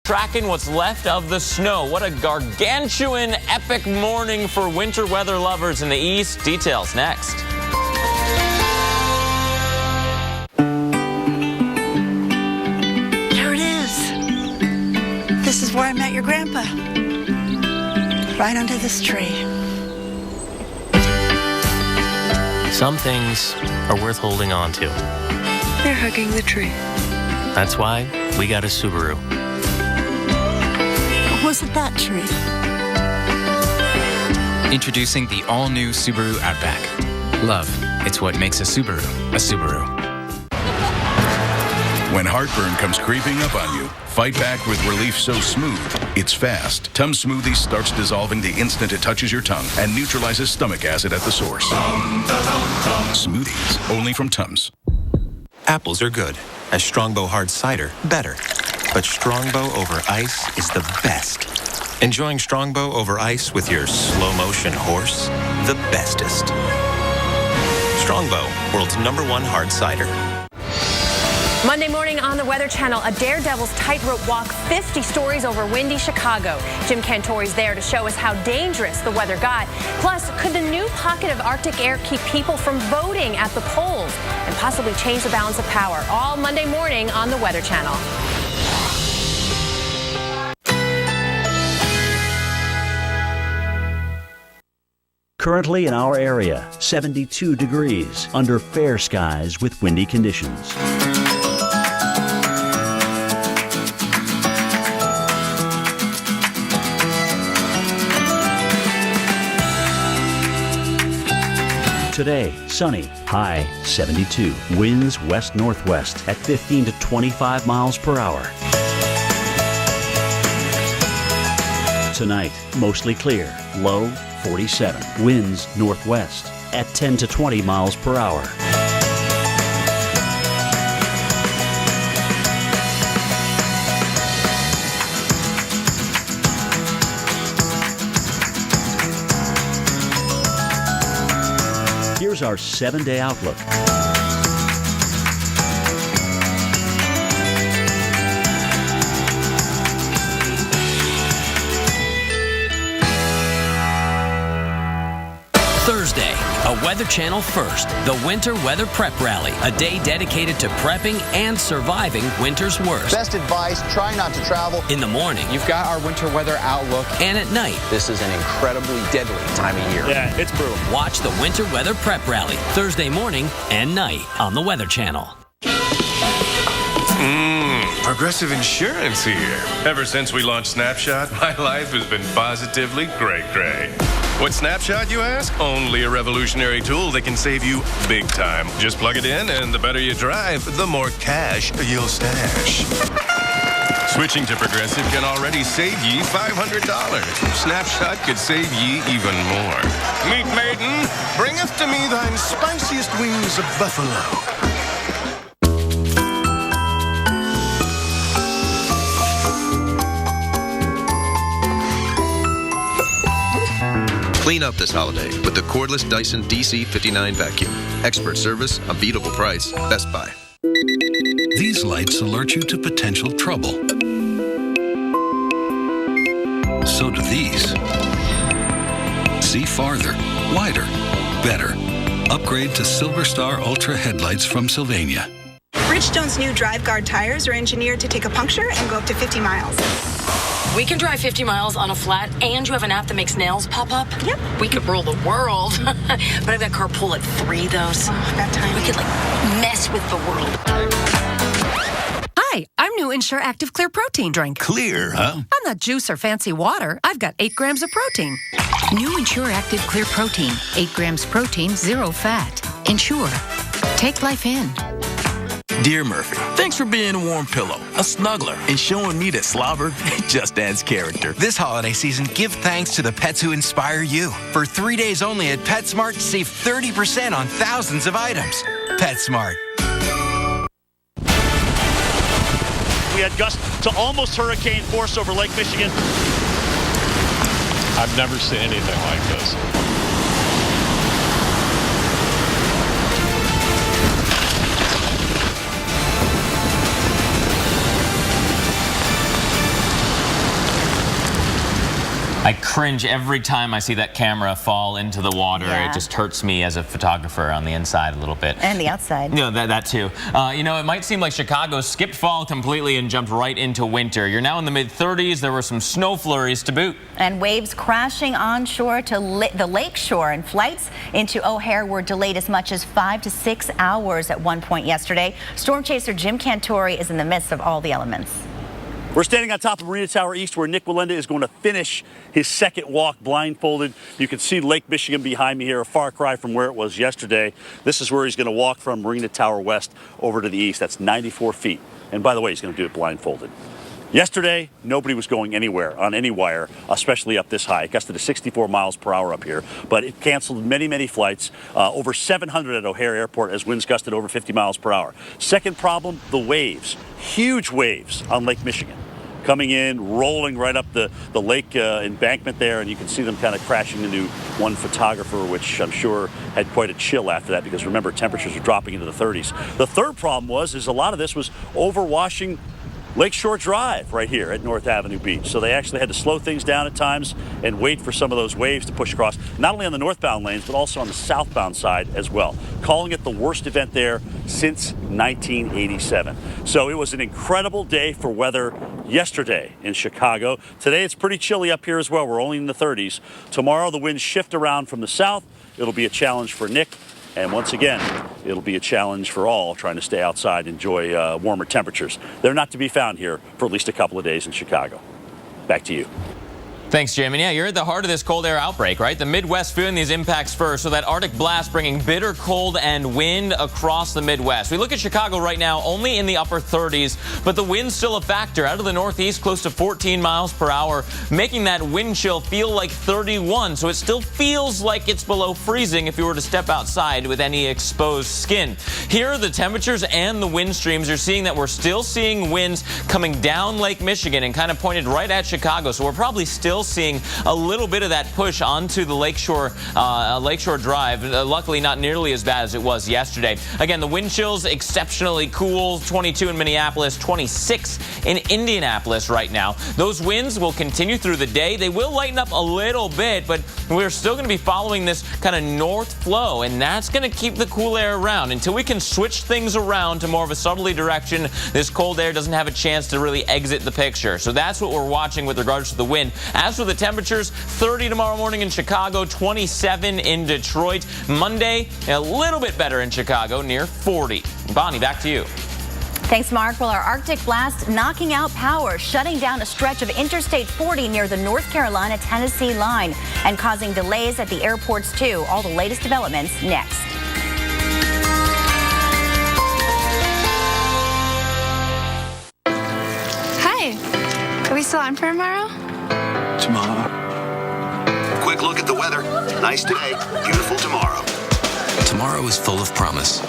tracking what's left of the snow. What a gargantuan, epic morning for winter weather lovers in the east. Details next. There it is. This is where I met your grandpa. Right under this tree. Some things are worth holding on to. They're hugging the tree. That's why we got a Subaru. Was it that tree? Introducing the all-new Subaru Outback. Love, it's what makes a Subaru a Subaru. When heartburn comes creeping up on you, fight back with relief so smooth, it's fast. Tums Smoothie starts dissolving the instant it touches your tongue and neutralizes stomach acid at the source. Smoothies, only from Tums. Apples are good. A Strongbow hard cider, better. But Strongbow over ice is the best. Enjoying Strongbow over ice with your slow-motion horse? The bestest. Strongbow, world's #1 hard cider. Monday morning on the Weather Channel, a daredevil's tightrope walk 50 stories over windy Chicago. Jim Cantori's there to show us how dangerous the weather got. Plus, could the new pocket of Arctic air keep people from voting at the polls and possibly change the balance of power? All Monday morning on the Weather Channel. Currently in our area, 72 degrees under fair skies with windy conditions. Today, sunny, high 72. Winds west-northwest at 15 to 25 miles per hour. Tonight, mostly clear, low 47. Winds northwest at 10 to 20 miles per hour. Here's our 7-day outlook. Thursday, a Weather Channel first, the Winter Weather Prep Rally, a day dedicated to prepping and surviving winter's worst. Best advice, try not to travel. In the morning, You've got our winter weather outlook. and at night, This is an incredibly deadly time of year. Yeah, it's brutal. watch the Winter Weather Prep Rally, Thursday morning and night on the Weather Channel. Progressive Insurance here. Ever since we launched Snapshot, my life has been positively great. What's Snapshot, you ask? Only a revolutionary tool that can save you big time. Just plug it in, and the better you drive, the more cash you'll stash. Switching to Progressive can already save ye $500. Snapshot could save ye even more. Meet maiden, bringeth to me thine spiciest wings of buffalo. Clean up this holiday with the cordless Dyson DC59 vacuum. Expert service, unbeatable price, Best Buy. These lights alert you to potential trouble. So do these. See farther, wider, better. Upgrade to Silver Star Ultra headlights from Sylvania. Bridgestone's new Drive Guard tires are engineered to take a puncture and go up to 50 miles. We can drive 50 miles on a flat, and you have an app that makes nails pop up? Yep. We could rule the world. But I've got carpool at 3, though, so that time we could, mess with the world. Hi, I'm new Ensure Active Clear Protein drink. Clear, huh? I'm not juice or fancy water. I've got 8 grams of protein. New Ensure Active Clear Protein. 8 grams protein, 0 fat. Ensure. Take life in. Dear Murphy, thanks for being a warm pillow, a snuggler, and showing me that slobber just adds character. This holiday season, give thanks to the pets who inspire you. For 3 days only at PetSmart, save 30% on thousands of items. PetSmart. We had gusts to almost hurricane force over Lake Michigan. I've never seen anything like this. I cringe every time I see that camera fall into the water. Yeah. It just hurts me as a photographer on the inside a little bit. And the outside. No, that too. It might seem like Chicago skipped fall completely and jumped right into winter. You're now in the mid-30s. There were some snow flurries to boot. And waves crashing onshore to the lake shore, and flights into O'Hare were delayed as much as 5 to 6 hours at one point yesterday. Storm chaser Jim Cantore is in the midst of all the elements. We're standing on top of Marina Tower East, where Nick Wallenda is going to finish his second walk blindfolded. You can see Lake Michigan behind me here, a far cry from where it was yesterday. This is where he's going to walk from Marina Tower West over to the east. That's 94 feet. And by the way, he's going to do it blindfolded. Yesterday, nobody was going anywhere on any wire, especially up this high. It gusted to 64 miles per hour up here, but it canceled many flights, over 700 at O'Hare Airport as winds gusted over 50 miles per hour. Second problem, the waves. Huge waves on Lake Michigan. Coming in, rolling right up the lake embankment there, and you can see them kind of crashing into one photographer, which I'm sure had quite a chill after that, because remember, temperatures are dropping into the 30s. The third problem is a lot of this was overwashing Lakeshore Drive right here at North Avenue Beach. So they actually had to slow things down at times and wait for some of those waves to push across, not only on the northbound lanes, but also on the southbound side as well. Calling it the worst event there since 1987. So it was an incredible day for weather yesterday in Chicago. Today it's pretty chilly up here as well. We're only in the 30s. Tomorrow the winds shift around from the south. It'll be a challenge for Nick. And once again, it'll be a challenge for all trying to stay outside and enjoy warmer temperatures. They're not to be found here for at least a couple of days in Chicago. Back to you. Thanks, Jim. And yeah, you're at the heart of this cold air outbreak, right? The Midwest feeling these impacts first. So that Arctic blast bringing bitter cold and wind across the Midwest. We look at Chicago right now, only in the upper 30s, but the wind's still a factor. Out of the Northeast, close to 14 miles per hour, making that wind chill feel like 31. So it still feels like it's below freezing if you were to step outside with any exposed skin. Here are the temperatures and the wind streams. You're seeing that we're still seeing winds coming down Lake Michigan and kind of pointed right at Chicago. So we're probably still seeing a little bit of that push onto the Lakeshore Drive. Luckily, not nearly as bad as it was yesterday. Again, the wind chills exceptionally cool. 22 in Minneapolis, 26 in Indianapolis right now. Those winds will continue through the day. They will lighten up a little bit, but we're still going to be following this kind of north flow, and that's going to keep the cool air around. Until we can switch things around to more of a southerly direction, this cold air doesn't have a chance to really exit the picture. So that's what we're watching with regards to the wind. As for the temperatures, 30 tomorrow morning in Chicago, 27 in Detroit. Monday, a little bit better in Chicago, near 40. Bonnie, back to you. Thanks, Mark. Well, our Arctic blast knocking out power, shutting down a stretch of Interstate 40 near the North Carolina-Tennessee line and causing delays at the airports, too. All the latest developments next. Hi. Are we still on for tomorrow? Tomorrow. Quick look at the weather. Nice today, beautiful tomorrow. Tomorrow is full of promise.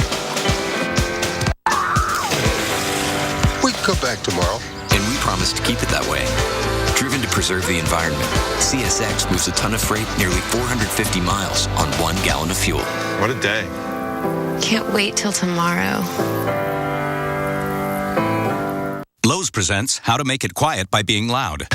We can come back tomorrow. And we promise to keep it that way. Driven to preserve the environment, CSX moves a ton of freight nearly 450 miles on 1 gallon of fuel. What a day. Can't wait till tomorrow. Lowe's presents How to Make It Quiet by Being Loud.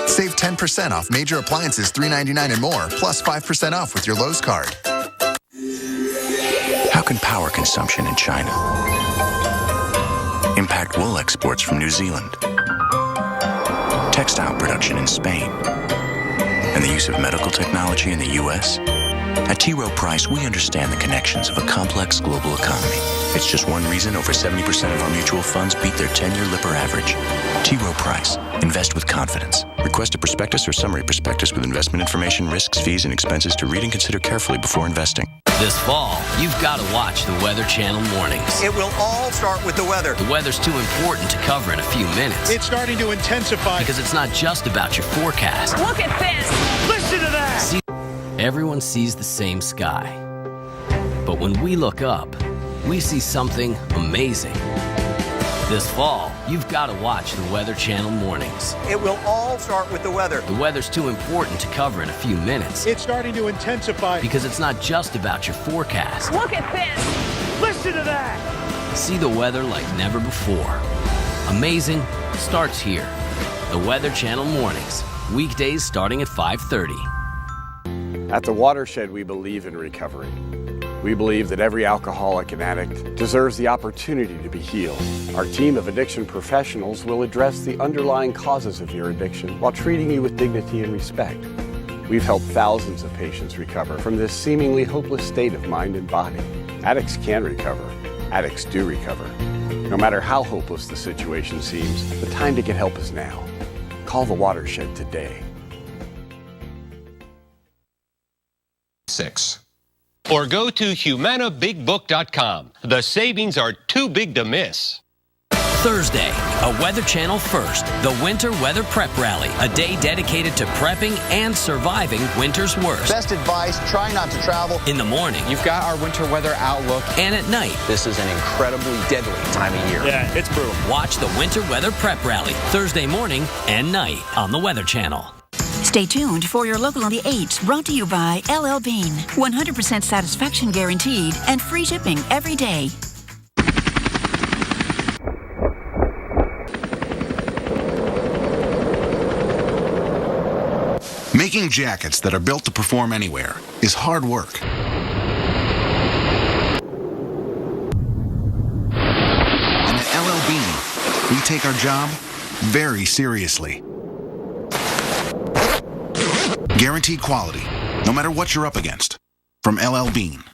Save 10% off major appliances, $3.99 and more, plus 5% off with your Lowe's card. How can power consumption in China impact wool exports from New Zealand, textile production in Spain, and the use of medical technology in the U.S.? At T. Rowe Price, we understand the connections of a complex global economy. It's just one reason over 70% of our mutual funds beat their 10-year Lipper average. T. Rowe Price. Invest with confidence. Request a prospectus or summary prospectus with investment information, risks, fees, and expenses to read and consider carefully before investing. This fall, you've got to watch the Weather Channel mornings. It will all start with the weather. The weather's too important to cover in a few minutes. It's starting to intensify. Because it's not just about your forecast. Look at this. Listen to that. Everyone sees the same sky. But when we look up, we see something amazing. This fall, you've got to watch the Weather Channel mornings. It will all start with the weather. The weather's too important to cover in a few minutes. It's starting to intensify. Because it's not just about your forecast. Look at this. Listen to that. See the weather like never before. Amazing starts here. The Weather Channel mornings. Weekdays starting at 5:30. At The Watershed, we believe in recovery. We believe that every alcoholic and addict deserves the opportunity to be healed. Our team of addiction professionals will address the underlying causes of your addiction while treating you with dignity and respect. We've helped thousands of patients recover from this seemingly hopeless state of mind and body. Addicts can recover. Addicts do recover. No matter how hopeless the situation seems, the time to get help is now. Call The Watershed today. 6. Or go to HumanaBigBook.com. The savings are too big to miss. Thursday, a Weather Channel first, the Winter Weather Prep Rally, a day dedicated to prepping and surviving winter's worst. Best advice, try not to travel. In the morning, you've got our winter weather outlook. And at night. This is an incredibly deadly time of year. Yeah, it's brutal. Watch the Winter Weather Prep Rally, Thursday morning and night on the Weather Channel. Stay tuned for your local on the 8s, brought to you by LL Bean. 100% satisfaction guaranteed and free shipping every day. Making jackets that are built to perform anywhere is hard work. And at LL Bean, we take our job very seriously. Guaranteed quality, no matter what you're up against. From LL Bean.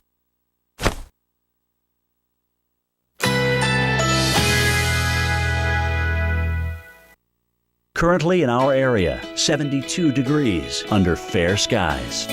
Currently in our area, 72 degrees under fair skies.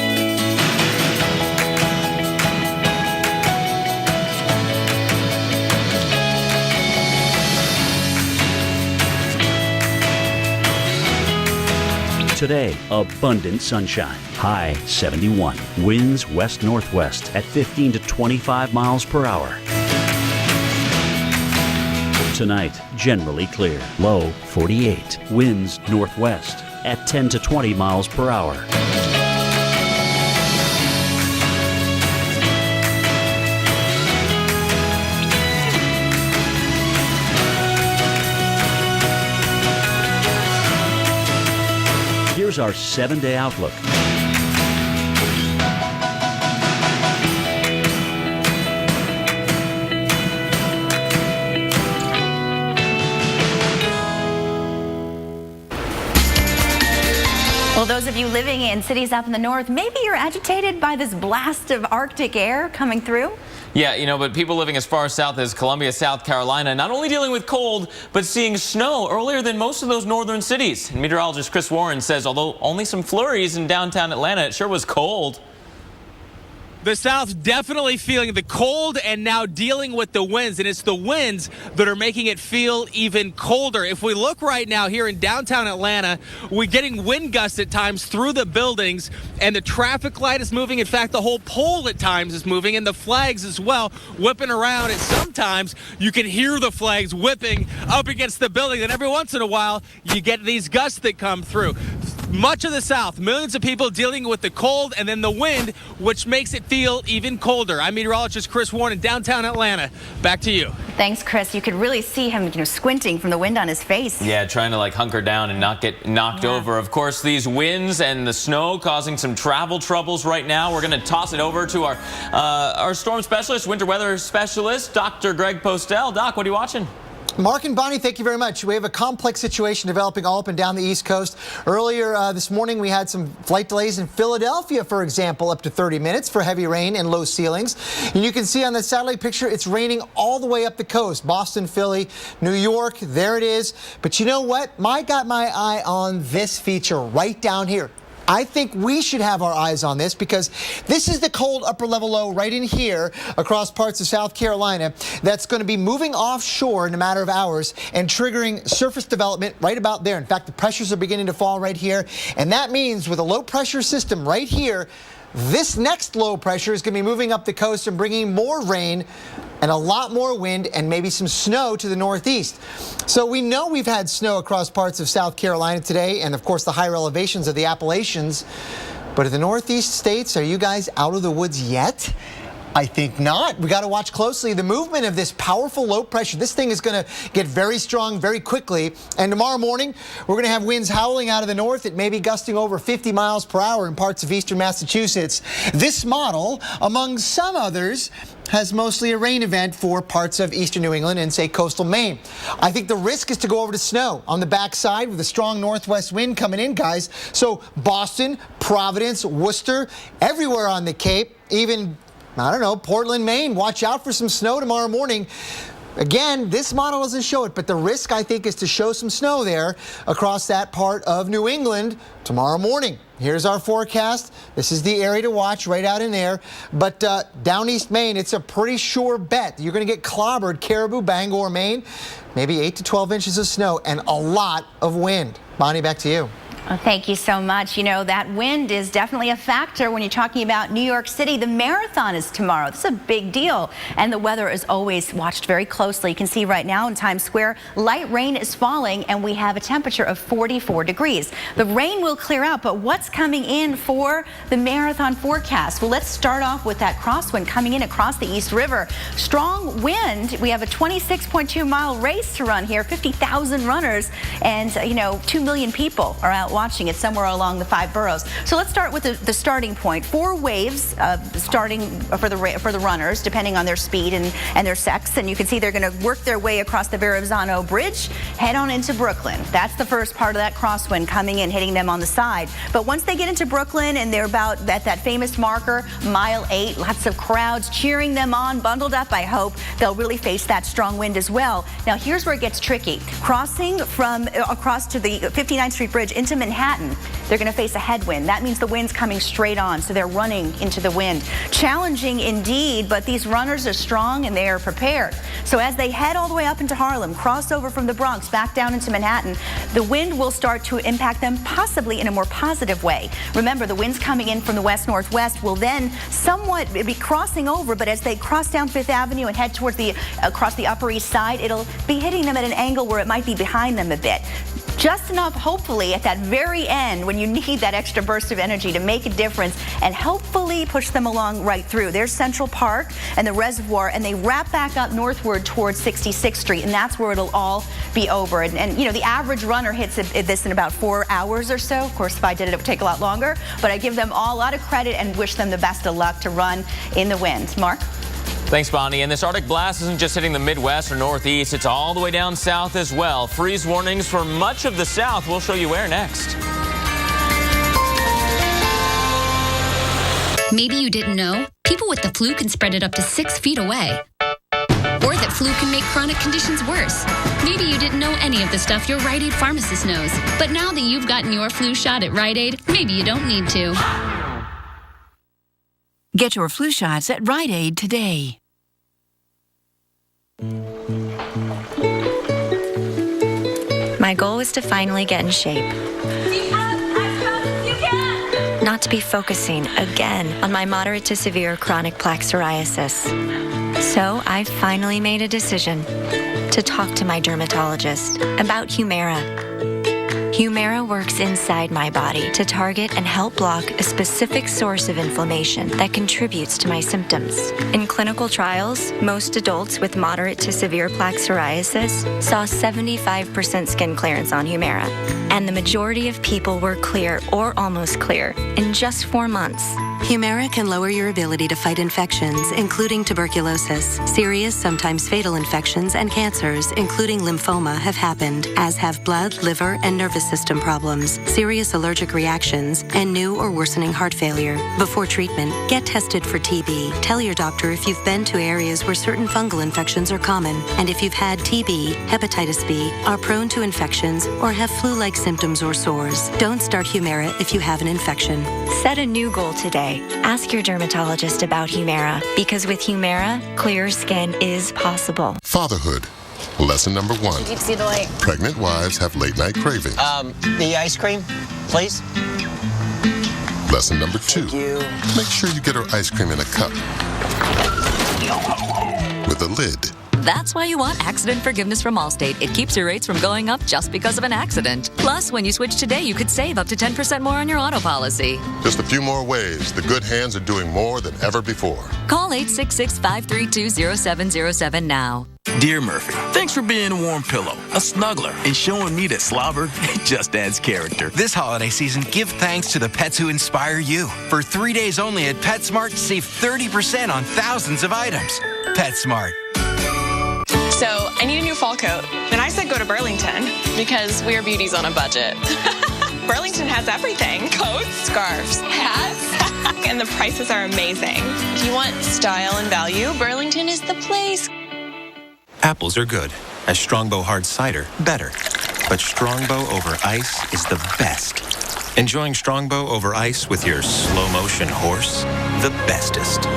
Today, abundant sunshine. High 71. Winds west-northwest at 15 to 25 miles per hour. Tonight, generally clear. Low 48. Winds northwest at 10 to 20 miles per hour. Here's our 7-day outlook. Well, those of you living in cities up in the north, maybe you're agitated by this blast of Arctic air coming through. Yeah, you know, but people living as far south as Columbia, South Carolina, not only dealing with cold, but seeing snow earlier than most of those northern cities. And meteorologist Chris Warren says although only some flurries in downtown Atlanta, it sure was cold. The South definitely feeling the cold and now dealing with the winds, and it's the winds that are making it feel even colder. If we look right now here in downtown Atlanta, we're getting wind gusts at times through the buildings, and the traffic light is moving. In fact, the whole pole at times is moving, and the flags as well whipping around, and sometimes you can hear the flags whipping up against the building, and every once in a while you get these gusts that come through. Much of the South, millions of people dealing with the cold and then the wind, which makes it feel even colder. I'm meteorologist Chris Warren in downtown Atlanta. Back to you. Thanks, Chris. You could really see him, squinting from the wind on his face. Yeah, trying to hunker down and not get knocked over. Of course, these winds and the snow causing some travel troubles right now. We're going to toss it over to our storm specialist, winter weather specialist, Dr. Greg Postel. Doc, what are you watching? Mark and Bonnie, thank you very much. We have a complex situation developing all up and down the East Coast. Earlier this morning, we had some flight delays in Philadelphia, for example, up to 30 minutes for heavy rain and low ceilings. And you can see on the satellite picture, it's raining all the way up the coast. Boston, Philly, New York, there it is. But you know what? I got my eye on this feature right down here. I think we should have our eyes on this because this is the cold upper level low right in here across parts of South Carolina that's going to be moving offshore in a matter of hours and triggering surface development right about there. In fact, the pressures are beginning to fall right here. And that means with a low pressure system right here, this next low pressure is going to be moving up the coast and bringing more rain and a lot more wind and maybe some snow to the northeast. So we know we've had snow across parts of South Carolina today and, of course, the higher elevations of the Appalachians. But in the northeast states, are you guys out of the woods yet? I think not. We got to watch closely the movement of this powerful low pressure. This thing is going to get very strong very quickly. And tomorrow morning, we're going to have winds howling out of the north. It may be gusting over 50 miles per hour in parts of eastern Massachusetts. This model, among some others, has mostly a rain event for parts of eastern New England and, say, coastal Maine. I think the risk is to go over to snow on the backside with a strong northwest wind coming in, guys. So Boston, Providence, Worcester, everywhere on the Cape, even, I don't know, Portland, Maine. Watch out for some snow tomorrow morning. Again, this model doesn't show it, but the risk, I think, is to show some snow there across that part of New England tomorrow morning. Here's our forecast. This is the area to watch right out in there. But down East Maine, it's a pretty sure bet. You're going to get clobbered. Caribou, Bangor, Maine, maybe 8 to 12 inches of snow and a lot of wind. Bonnie, back to you. Well, thank you so much. You know, that wind is definitely a factor when you're talking about New York City. The marathon is tomorrow. This is a big deal. And the weather is always watched very closely. You can see right now in Times Square, light rain is falling and we have a temperature of 44 degrees. The rain will clear out, but what's coming in for the marathon forecast? Well, let's start off with that crosswind coming in across the East River. Strong wind. We have a 26.2-mile race to run here, 50,000 runners, and, 2 million people are out watching it somewhere along the 5 boroughs. So let's start with the starting point. 4 waves starting for the runners, depending on their speed and their sex. And you can see they're going to work their way across the Verrazano Bridge, head on into Brooklyn. That's the first part of that crosswind coming in, hitting them on the side. But once they get into Brooklyn and they're about at that famous marker, mile 8, lots of crowds cheering them on, bundled up, I hope, they'll really face that strong wind as well. Now, here's where it gets tricky. Crossing from across to the 59th Street Bridge into Manhattan, they're going to face a headwind. That means the wind's coming straight on, so they're running into the wind. Challenging indeed, but these runners are strong and they are prepared. So as they head all the way up into Harlem, cross over from the Bronx back down into Manhattan, the wind will start to impact them possibly in a more positive way. Remember, the winds coming in from the west-northwest will then somewhat be crossing over, but as they cross down Fifth Avenue and head towards across the Upper East Side, it'll be hitting them at an angle where it might be behind them a bit. Just enough, hopefully, at that very end when you need that extra burst of energy to make a difference and hopefully push them along right through. There's Central Park and the reservoir, and they wrap back up northward towards 66th Street, and that's where it'll all be over. And the average runner hits this in about 4 hours or so. Of course, if I did it, it would take a lot longer, but I give them all a lot of credit and wish them the best of luck to run in the wind. Mark? Thanks, Bonnie. And this Arctic blast isn't just hitting the Midwest or Northeast. It's all the way down south as well. Freeze warnings for much of the South. We'll show you where next. Maybe you didn't know, people with the flu can spread it up to 6 feet away. Or that flu can make chronic conditions worse. Maybe you didn't know any of the stuff your Rite Aid pharmacist knows. But now that you've gotten your flu shot at Rite Aid, maybe you don't need to. Get your flu shots at Rite Aid today. My goal was to finally get in shape. Not to be focusing again on my moderate to severe chronic plaque psoriasis. So I finally made a decision to talk to my dermatologist about Humira. Humira works inside my body to target and help block a specific source of inflammation that contributes to my symptoms. In clinical trials, most adults with moderate to severe plaque psoriasis saw 75% skin clearance on Humira, and the majority of people were clear or almost clear in just 4 months. Humira can lower your ability to fight infections, including tuberculosis. Serious, sometimes fatal infections and cancers, including lymphoma, have happened, as have blood, liver, and nervous system problems, serious allergic reactions, and new or worsening heart failure. Before treatment, get tested for TB. Tell your doctor if you've been to areas where certain fungal infections are common, and if you've had TB, hepatitis B, are prone to infections, or have flu-like symptoms or sores. Don't start Humira if you have an infection. Set a new goal today. Ask your dermatologist about Humira, because with Humira, clear skin is possible. Fatherhood. Lesson number 1. Deep sea delight. Pregnant wives have late-night cravings. The ice cream, please. Lesson number 2. Make sure you get her ice cream in a cup with a lid. That's why you want accident forgiveness from Allstate. It keeps your rates from going up just because of an accident. Plus, when you switch today, you could save up to 10% more on your auto policy. Just a few more ways. The good hands are doing more than ever before. Call 866-532-0707 now. Dear Murphy, thanks for being a warm pillow, a snuggler, and showing me that slobber just adds character. This holiday season, give thanks to the pets who inspire you. For 3 days only at PetSmart, save 30% on thousands of items. PetSmart. So I need a new fall coat, and I said go to Burlington because we're beauties on a budget. Burlington has everything: coats, scarves, hats, and the prices are amazing. If you want style and value, Burlington is the place. Apples are good. As Strongbow Hard Cider, better. But Strongbow over ice is the best. Enjoying Strongbow over ice with your slow-motion horse, the bestest.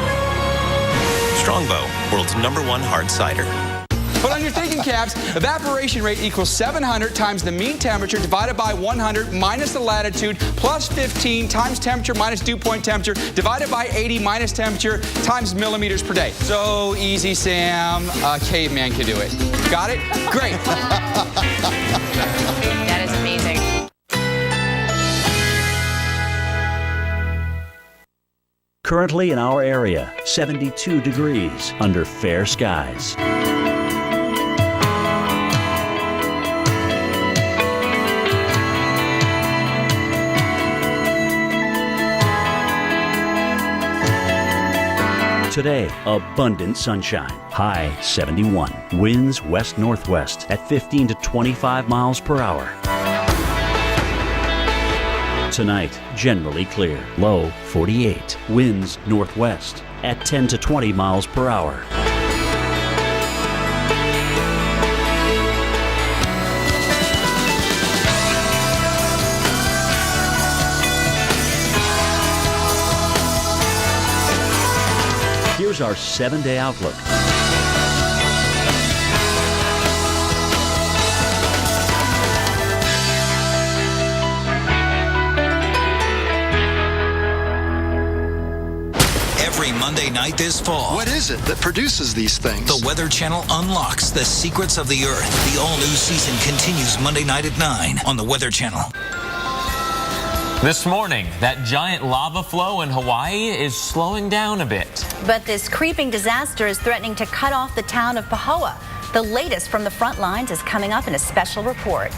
Strongbow, world's #1 hard cider. Put on your thinking caps. Evaporation rate equals 700 times the mean temperature divided by 100 minus the latitude plus 15 times temperature minus dew point temperature divided by 80 minus temperature times millimeters per day. So easy, Sam. A caveman can do it. Got it? Great. That is amazing. Currently in our area, 72 degrees under fair skies. Today, abundant sunshine. High 71. Winds west-northwest at 15 to 25 miles per hour. Tonight, generally clear. Low 48. Winds northwest at 10 to 20 miles per hour. Here's our 7-day outlook. Every Monday night this fall. What is it that produces these things? The Weather Channel unlocks the secrets of the Earth. The all-new season continues Monday night at 9 on the Weather Channel. This morning, that giant lava flow in Hawaii is slowing down a bit. But this creeping disaster is threatening to cut off the town of Pahoa. The latest from the front lines is coming up in a special report.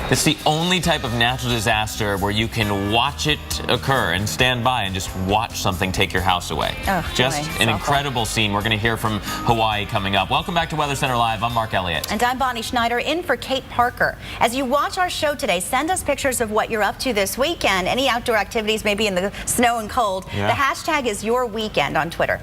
It's the only type of natural disaster where you can watch it occur and stand by and just watch something take your house away. Oh, just boy, an awful. Incredible scene. We're going to hear from Hawaii coming up. Welcome back to Weather Center Live. I'm Mark Elliott. And I'm Bonnie Schneider, in for Kate Parker. As you watch our show today, send us pictures of what you're up to this weekend. Any outdoor activities, maybe in the snow and cold. Yeah. The hashtag is your weekend on Twitter.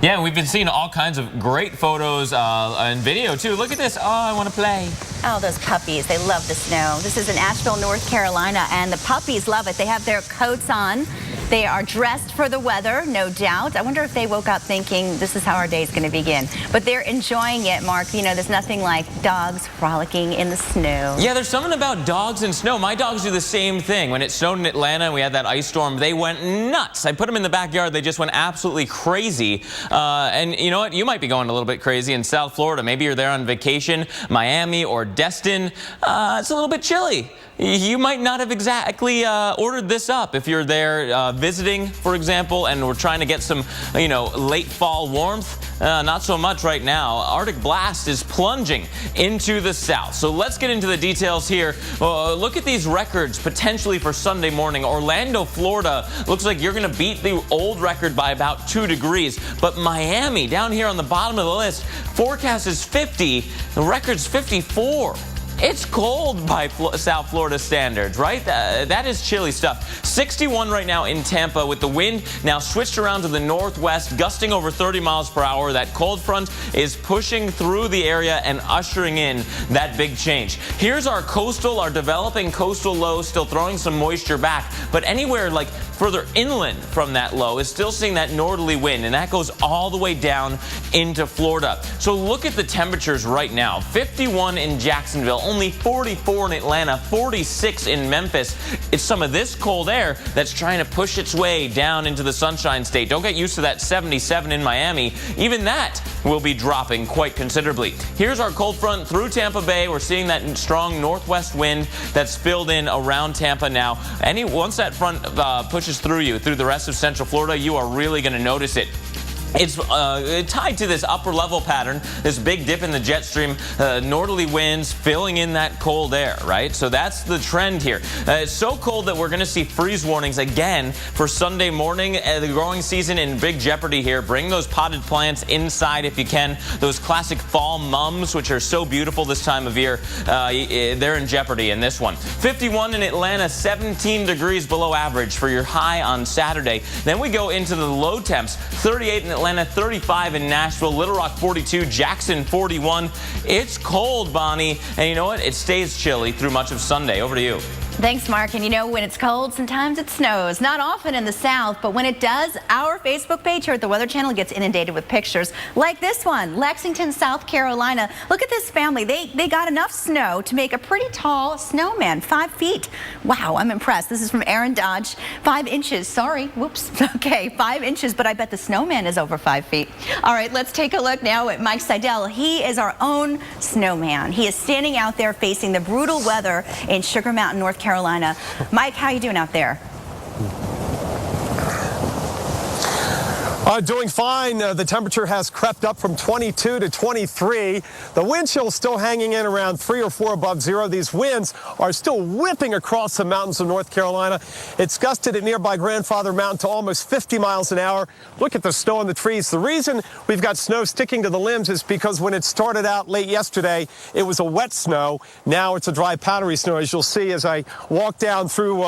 Yeah, we've been seeing all kinds of great photos and video, too. Look at this. Oh, I want to play. Oh, those puppies. They love the snow. This is in Asheville, North Carolina, and the puppies love it. They have their coats on. They are dressed for the weather, no doubt. I wonder if they woke up thinking this is how our day is going to begin. But they're enjoying it, Mark. You know, there's nothing like dogs frolicking in the snow. Yeah, there's something about dogs and snow. My dogs do the same thing. When it snowed in Atlanta and we had that ice storm, they went nuts. I put them in the backyard. They just went absolutely crazy. And you know what? You might be going a little bit crazy in South Florida. Maybe you're there on vacation, Miami or Destin. It's a little bit chilly. You might not have exactly ordered this up if you're there visiting, for example, and we're trying to get some, late fall warmth. Not so much right now. Arctic blast is plunging into the south. So let's get into the details here. Look at these records potentially for Sunday morning. Orlando, Florida, looks like you're going to beat the old record by about 2 degrees. But Miami, down here on the bottom of the list, forecast is 50. The record's 54. It's cold by South Florida standards, right? That is chilly stuff. 61 right now in Tampa with the wind now switched around to the northwest, gusting over 30 miles per hour. That cold front is pushing through the area and ushering in that big change. Here's our developing coastal low, still throwing some moisture back. But anywhere like further inland from that low is still seeing that northerly wind, and that goes all the way down into Florida. So look at the temperatures right now. 51 in Jacksonville. only 44 in Atlanta, 46 in Memphis. It's some of this cold air that's trying to push its way down into the Sunshine State. Don't get used to that 77 in Miami. Even that will be dropping quite considerably. Here's our cold front through Tampa Bay. We're seeing that strong northwest wind that's filled in around Tampa now. Once that front pushes through you, through the rest of Central Florida, you are really going to notice it. It's tied to this upper level pattern, this big dip in the jet stream, northerly winds filling in that cold air, right? So that's the trend here. It's so cold that we're going to see freeze warnings again for Sunday morning. The growing season in big jeopardy here. Bring those potted plants inside if you can. Those classic fall mums, which are so beautiful this time of year, they're in jeopardy in this one. 51 in Atlanta, 17 degrees below average for your high on Saturday. Then we go into the low temps, 38 in Atlanta, 35 in Nashville, Little Rock 42, Jackson 41. It's cold, Bonnie, and you know what? It stays chilly through much of Sunday. Over to you. Thanks, Mark. And you know, when it's cold, sometimes it snows. Not often in the South, but when it does, our Facebook page here at the Weather Channel gets inundated with pictures like this one. Lexington, South Carolina. Look at this family. They got enough snow to make a pretty tall snowman, 5 feet. Wow, I'm impressed. This is from Aaron Dodge. 5 inches. Sorry. Whoops. Okay, 5 inches, but I bet the snowman is over 5 feet. All right, let's take a look now at Mike Seidel. He is our own snowman. He is standing out there facing the brutal weather in Sugar Mountain, North Carolina. Mike, how you doing out there? Doing fine. The temperature has crept up from 22 to 23. The wind chill is still hanging in around 3 or 4 above zero. These winds are still whipping across the mountains of North Carolina. It's gusted at nearby Grandfather Mountain to almost 50 miles an hour. Look at the snow on the trees. The reason we've got snow sticking to the limbs is because when it started out late yesterday, it was a wet snow. Now it's a dry, powdery snow, as you'll see as I walk down through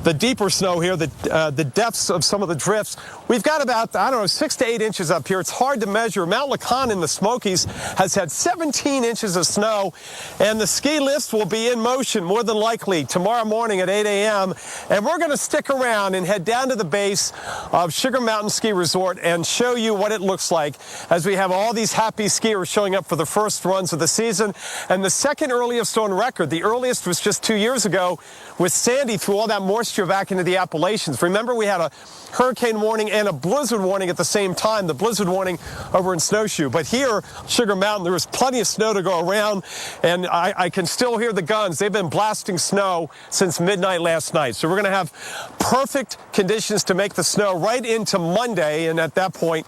the deeper snow here, the depths of some of the drifts. We've got about, 6 to 8 inches up here. It's hard to measure. Mount LeConte in the Smokies has had 17 inches of snow, and the ski lifts will be in motion more than likely tomorrow morning at 8 a.m. And we're going to stick around and head down to the base of Sugar Mountain Ski Resort and show you what it looks like as we have all these happy skiers showing up for the first runs of the season. And the second earliest on record, the earliest was just 2 years ago with Sandy threw all that moisture back into the Appalachians. Remember, we had a hurricane warning and a blizzard warning at the same time, the blizzard warning over in Snowshoe. But here, Sugar Mountain, there was plenty of snow to go around, and I can still hear the guns. They've been blasting snow since midnight last night. So we're going to have perfect conditions to make the snow right into Monday, and at that point,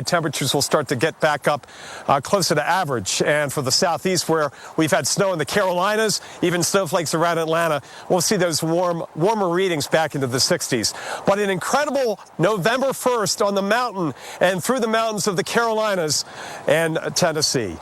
temperatures will start to get back up closer to average. And for the southeast, where we've had snow in the Carolinas, even snowflakes around Atlanta, we'll see those warmer readings back into the 60s. But an incredible November 1st on the mountain and through the mountains of the Carolinas and Tennessee.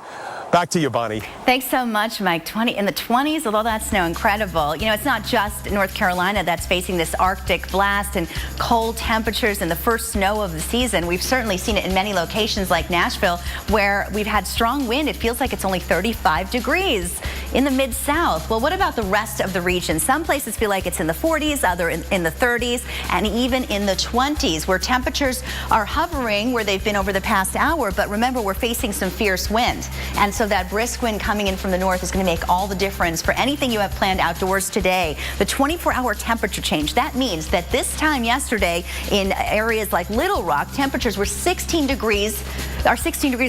Back to you, Bonnie. Thanks so much, Mike. 20 in the 20s with all that snow, incredible. You know, it's not just North Carolina that's facing this Arctic blast and cold temperatures and the first snow of the season. We've certainly seen it in many locations like Nashville, where we've had strong wind. It feels like it's only 35 degrees in the Mid-South. Well, what about the rest of the region? Some places feel like it's in the 40s, other in the 30s, and even in the 20s, where temperatures are hovering where they've been over the past hour. But remember, we're facing some fierce wind. And so that brisk wind coming in from the north is going to make all the difference for anything you have planned outdoors today. The 24-hour temperature change, that means that this time yesterday in areas like Little Rock, temperatures were 16 degrees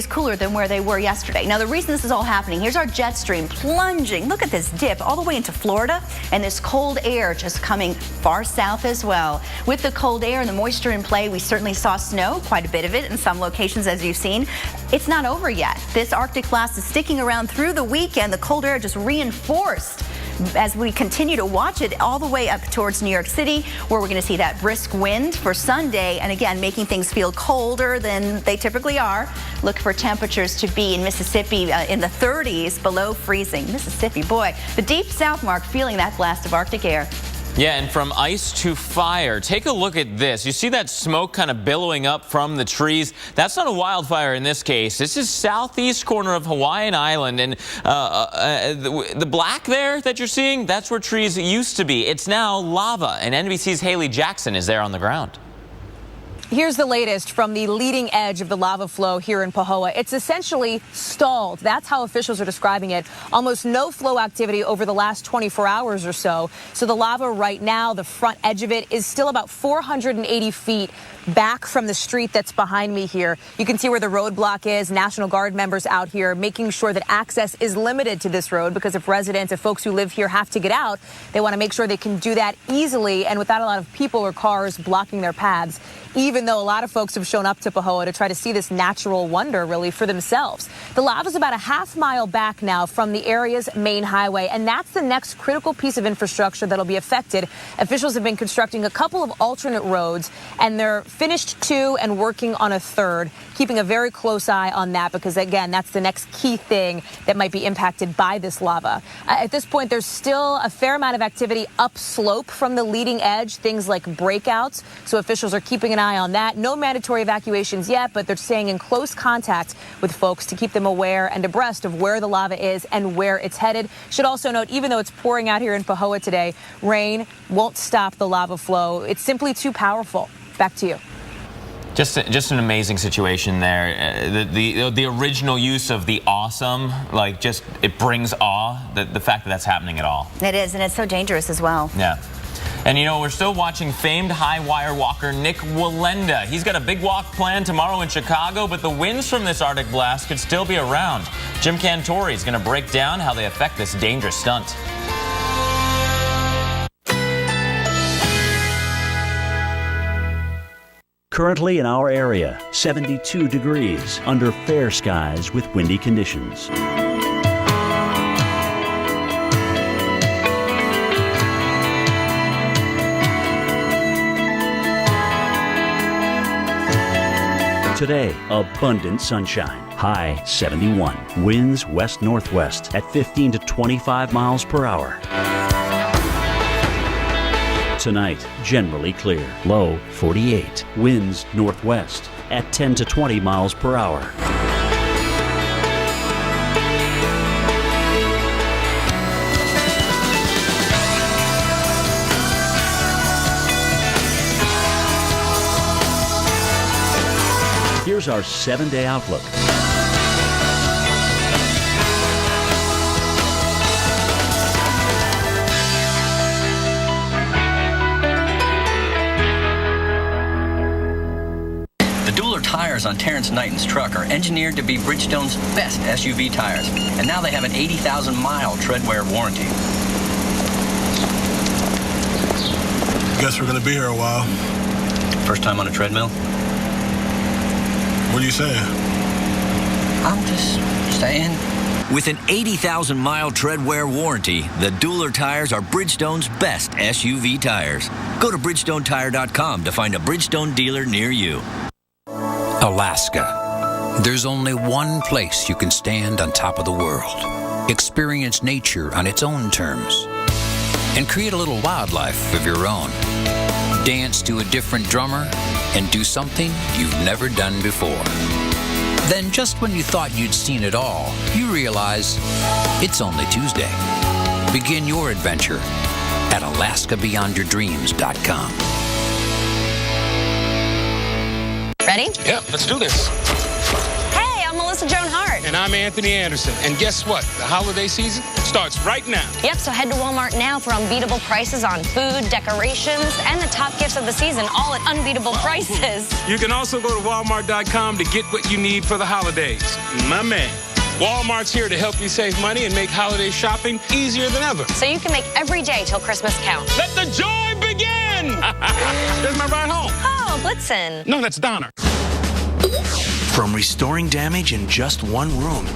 cooler than where they were yesterday. Now, the reason this is all happening, here's our jet stream plunging. Look at this dip all the way into Florida, and this cold air just coming far south as well. With the cold air and the moisture in play, we certainly saw snow, quite a bit of it in some locations, as you've seen. It's not over yet. This Arctic blast is sticking around through the weekend. The cold air just reinforced as we continue to watch it all the way up towards New York City, where we're going to see that brisk wind for Sunday, and again, making things feel colder than they typically are. Look for temperatures to be in Mississippi in the 30s, below freezing. Mississippi, boy, the deep south, Mark, feeling that blast of Arctic air. Yeah, and from ice to fire. Take a look at this. You see that smoke kind of billowing up from the trees? That's not a wildfire in this case. This is southeast corner of Hawaiian Island, and the black there that you're seeing, that's where trees used to be. It's now lava, and NBC's Haley Jackson is there on the ground. Here's the latest from the leading edge of the lava flow here in Pahoa. It's essentially stalled. That's how officials are describing it. Almost no flow activity over the last 24 hours or so. So the lava right now, the front edge of it, is still about 480 feet back from the street that's behind me here. You can see where the roadblock is. National Guard members out here making sure that access is limited to this road, because if folks who live here have to get out, they want to make sure they can do that easily and without a lot of people or cars blocking their paths, even though a lot of folks have shown up to Pahoa to try to see this natural wonder really for themselves. The lava is about a half mile back now from the area's main highway, and that's the next critical piece of infrastructure that'll be affected. Officials have been constructing a couple of alternate roads, and they're finished 2 and working on a 3rd, keeping a very close eye on that because, again, that's the next key thing that might be impacted by this lava. At this point, there's still a fair amount of activity upslope from the leading edge, things like breakouts, so officials are keeping an eye on that. No mandatory evacuations yet, but they're staying in close contact with folks to keep them aware and abreast of where the lava is and where it's headed. Should also note, even though it's pouring out here in Pahoa today, rain won't stop the lava flow. It's simply too powerful. Back to you. Just an amazing situation there. The original use of the awesome, like, just it brings awe. The fact that that's happening at all. It is, and it's so dangerous as well. Yeah. And, you know, we're still watching famed high wire walker Nik Wallenda. He's got a big walk planned tomorrow in Chicago, but the winds from this Arctic blast could still be around. Jim Cantore is going to break down how they affect this dangerous stunt. Currently in our area, 72 degrees under fair skies with windy conditions. Today, abundant sunshine. High 71. Winds west-northwest at 15 to 25 miles per hour. Tonight, generally clear. Low 48. Winds northwest at 10 to 20 miles per hour. Here's our 7-day outlook. Tires on Terrence Knighton's truck are engineered to be Bridgestone's best SUV tires, and now they have an 80,000-mile treadwear warranty. Guess we're gonna be here a while. First time on a treadmill? What are you saying? I'm just saying. With an 80,000-mile treadwear warranty, the Dueler tires are Bridgestone's best SUV tires. Go to BridgestoneTire.com to find a Bridgestone dealer near you. Alaska. There's only one place you can stand on top of the world, experience nature on its own terms, and create a little wildlife of your own. Dance to a different drummer and do something you've never done before. Then just when you thought you'd seen it all, you realize it's only Tuesday. Begin your adventure at AlaskaBeyondYourDreams.com. Ready? Yeah, let's do this. Hey, I'm Melissa Joan Hart. And I'm Anthony Anderson. And guess what? The holiday season starts right now. Yep, so head to Walmart now for unbeatable prices on food, decorations, and the top gifts of the season, all at unbeatable prices. You can also go to Walmart.com to get what you need for the holidays. My man. Walmart's here to help you save money and make holiday shopping easier than ever. So you can make every day till Christmas count. Let the joy begin! There's my ride home. Oh, Blitzen. No, that's Donner. From restoring damage in just one room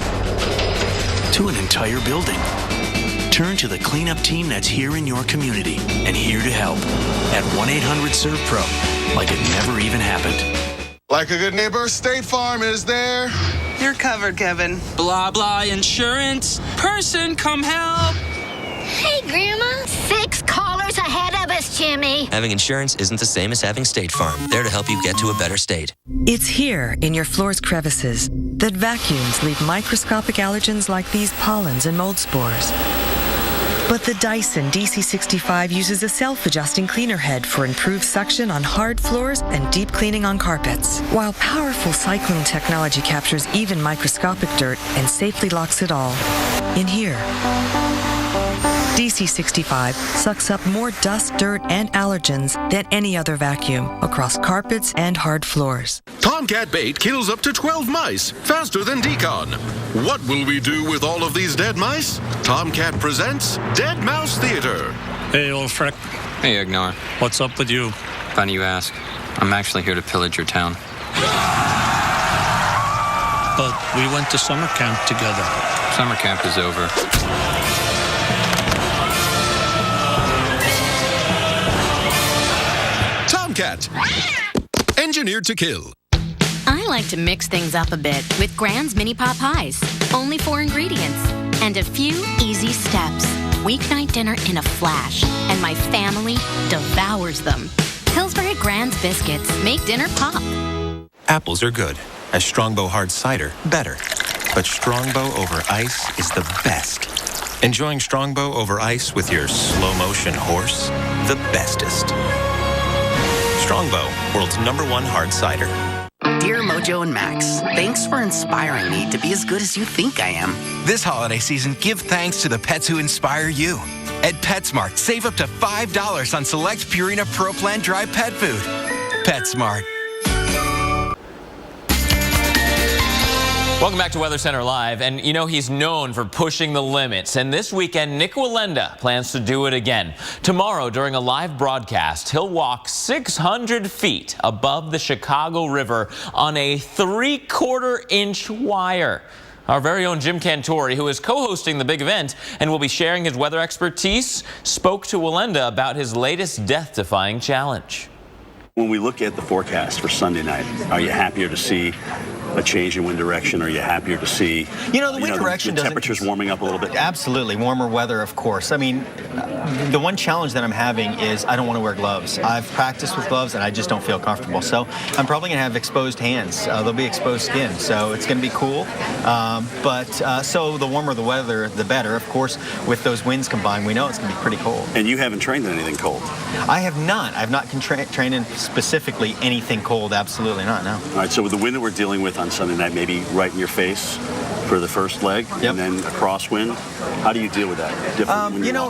to an entire building. Turn to the cleanup team that's here in your community and here to help at 1-800-SERVE-PRO, like it never even happened. Like a good neighbor, State Farm is there. You're covered, Kevin. Blah, blah, insurance. Person, come help. Hey, Grandma. 6 callers ahead of us, Jimmy. Having insurance isn't the same as having State Farm. There to help you get to a better state. It's here in your floor's crevices that vacuums leave microscopic allergens like these pollens and mold spores. But the Dyson DC65 uses a self-adjusting cleaner head for improved suction on hard floors and deep cleaning on carpets, while powerful cyclone technology captures even microscopic dirt and safely locks it all in here. DC65 sucks up more dust, dirt, and allergens than any other vacuum across carpets and hard floors. Tomcat bait kills up to 12 mice faster than Decon. What will we do with all of these dead mice? Tomcat presents Dead Mouse Theater. Hey, old frick. Hey, Ignore. What's up with you? Funny you ask. I'm actually here to pillage your town. But we went to summer camp together. Summer camp is over. Tomcat. Engineered to kill. I like to mix things up a bit with Grand's Mini Pot Pies. Only 4 ingredients and a few easy steps. Weeknight dinner in a flash, and my family devours them. Pillsbury Grand's biscuits make dinner pop. Apples are good, as Strongbow hard cider better. But Strongbow over ice is the best. Enjoying Strongbow over ice with your slow motion horse, the bestest. Strongbow, world's #1 hard cider. Dear Mojo and Max, thanks for inspiring me to be as good as you think I am. This holiday season, give thanks to the pets who inspire you. At PetSmart, save up to $5 on select Purina Pro Plan dry pet food. PetSmart. Welcome back to Weather Center Live. And you know, he's known for pushing the limits. And this weekend, Nick Wallenda plans to do it again. Tomorrow, during a live broadcast, he'll walk 600 feet above the Chicago River on a 3/4-inch wire. Our very own Jim Cantori, who is co-hosting the big event and will be sharing his weather expertise, spoke to Wallenda about his latest death-defying challenge. When we look at the forecast for Sunday night, are you happier to see a change in wind direction? Are you happier to see, the wind direction the temperatures warming up a little bit? Absolutely. Warmer weather, of course. I mean, the one challenge that I'm having is I don't want to wear gloves. I've practiced with gloves and I just don't feel comfortable. So I'm probably going to have exposed hands. There'll be exposed skin. So it's going to be cool. So the warmer the weather, the better. Of course, with those winds combined, we know it's going to be pretty cold. And you haven't trained in anything cold? I have not. I've not trained in specifically anything cold. Absolutely not, no. All right, so with the wind that we're dealing with on Sunday night, maybe right in your face for the first leg, and then a crosswind, how do you deal with that?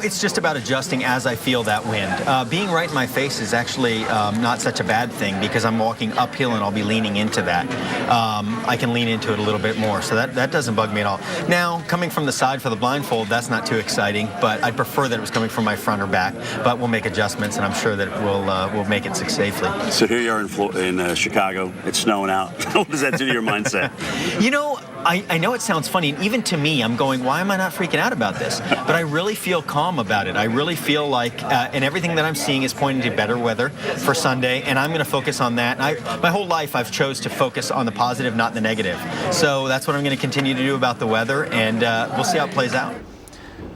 It's just about adjusting as I feel that wind. Being right in my face is actually not such a bad thing because I'm walking uphill and I'll be leaning into that. I can lean into it a little bit more, so that doesn't bug me at all. Now, coming from the side for the blindfold, that's not too exciting, but I'd prefer that it was coming from my front or back, but we'll make adjustments, and I'm sure that we'll make it safely. So here you are in Chicago. It's snowing out. What does that do to your mindset? I know it sounds funny, and even to me, I'm going, why am I not freaking out about this? But I really feel calm about it. I really feel like, and everything that I'm seeing is pointing to better weather for Sunday, and I'm going to focus on that. My whole life, I've chose to focus on the positive, not the negative. So that's what I'm going to continue to do about the weather, and we'll see how it plays out.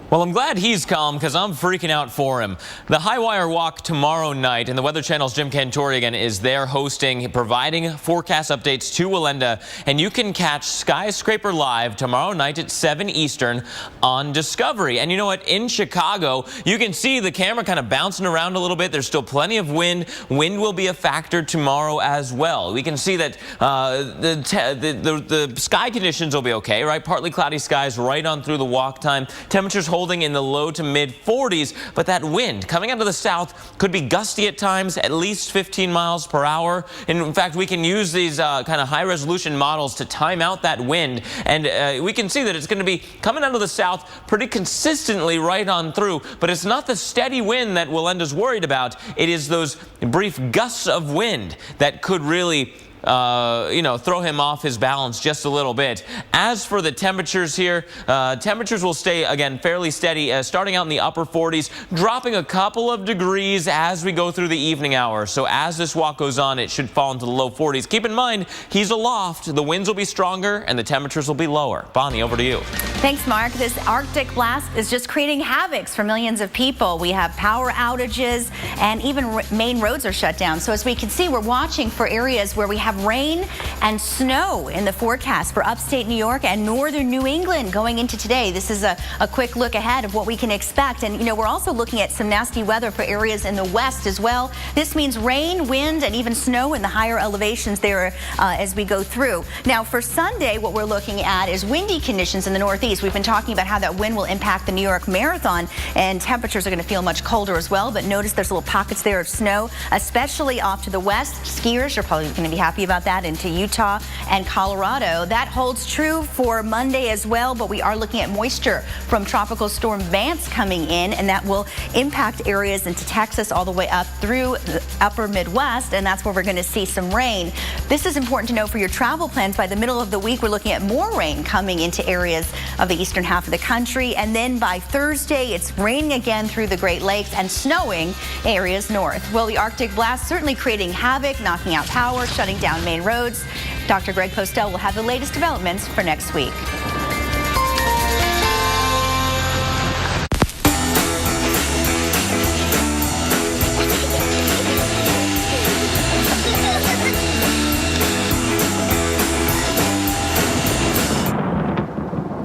Well, I'm glad he's calm because I'm freaking out for him. The High Wire Walk tomorrow night, and the Weather Channel's Jim Cantori again is there hosting, providing forecast updates to Wallenda, and you can catch Skyscraper Live tomorrow night at 7 Eastern on Discovery. And you know what? In Chicago, you can see the camera kind of bouncing around a little bit. There's still plenty of wind. Wind will be a factor tomorrow as well. We can see that the sky conditions will be okay, right? Partly cloudy skies right on through the walk time. Temperatures holding in the low to mid 40s, but that wind coming out of the south could be gusty at times, at least 15 miles per hour. And in fact, we can use these kind of high resolution models to time out that wind, and we can see that it's going to be coming out of the south pretty consistently right on through, but it's not the steady wind that Wallenda's worried about. It is those brief gusts of wind that could really throw him off his balance just a little bit. As for the temperatures here, temperatures will stay, again, fairly steady, starting out in the upper 40s, dropping a couple of degrees as we go through the evening hours. So as this walk goes on, it should fall into the low 40s. Keep in mind, he's aloft. The winds will be stronger and the temperatures will be lower. Bonnie, over to you. Thanks, Mark. This Arctic blast is just creating havocs for millions of people. We have power outages and even main roads are shut down. So as we can see, we're watching for areas where we have have rain and snow in the forecast for upstate New York and northern New England going into today. This is a quick look ahead of what we can expect. And, we're also looking at some nasty weather for areas in the west as well. This means rain, wind, and even snow in the higher elevations there as we go through. Now, for Sunday, what we're looking at is windy conditions in the northeast. We've been talking about how that wind will impact the New York Marathon, and temperatures are going to feel much colder as well. But notice there's little pockets there of snow, especially off to the west. Skiers are probably going to be happy about that into Utah and Colorado. That holds true for Monday as well, but we are looking at moisture from Tropical Storm Vance coming in, and that will impact areas into Texas all the way up through the upper Midwest, and that's where we're going to see some rain. This is important to know for your travel plans. By the middle of the week, we're looking at more rain coming into areas of the eastern half of the country, and then by Thursday, it's raining again through the Great Lakes and snowing areas north. Well, the Arctic blast certainly creating havoc, knocking out power, shutting down main roads. Dr. Greg Postel will have the latest developments for next week.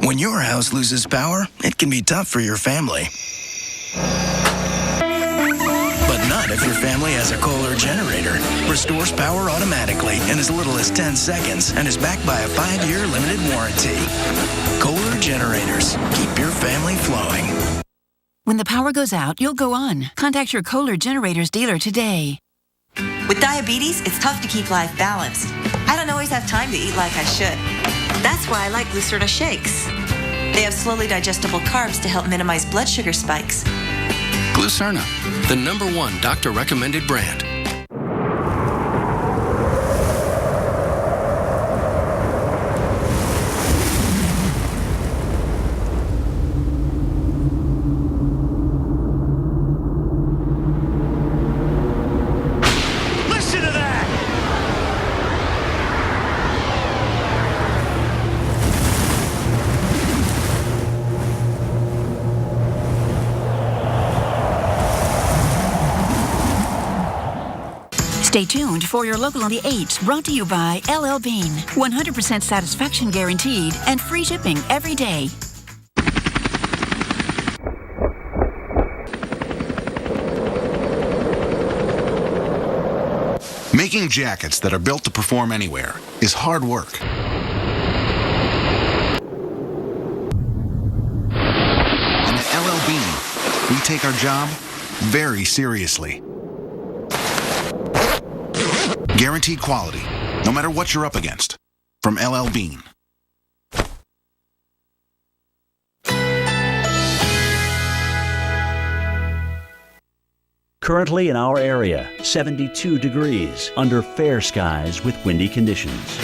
When your house loses power, it can be tough for your family. But not if your family has a Kohler generator. Restores power automatically in as little as 10 seconds and is backed by a 5-year limited warranty. Kohler generators. Keep your family flowing. When the power goes out, you'll go on. Contact your Kohler Generators dealer today. With diabetes, it's tough to keep life balanced. I don't always have time to eat like I should. That's why I like Glucerna shakes. They have slowly digestible carbs to help minimize blood sugar spikes. Glucerna, the #1 doctor-recommended brand. Listen to that! Stay tuned for your local on the 8s, brought to you by LL Bean. 100% satisfaction guaranteed and free shipping every day. Making jackets that are built to perform anywhere is hard work. And at LL Bean, we take our job very seriously. Guaranteed quality, no matter what you're up against. From LL Bean. Currently in our area, 72 degrees under fair skies with windy conditions.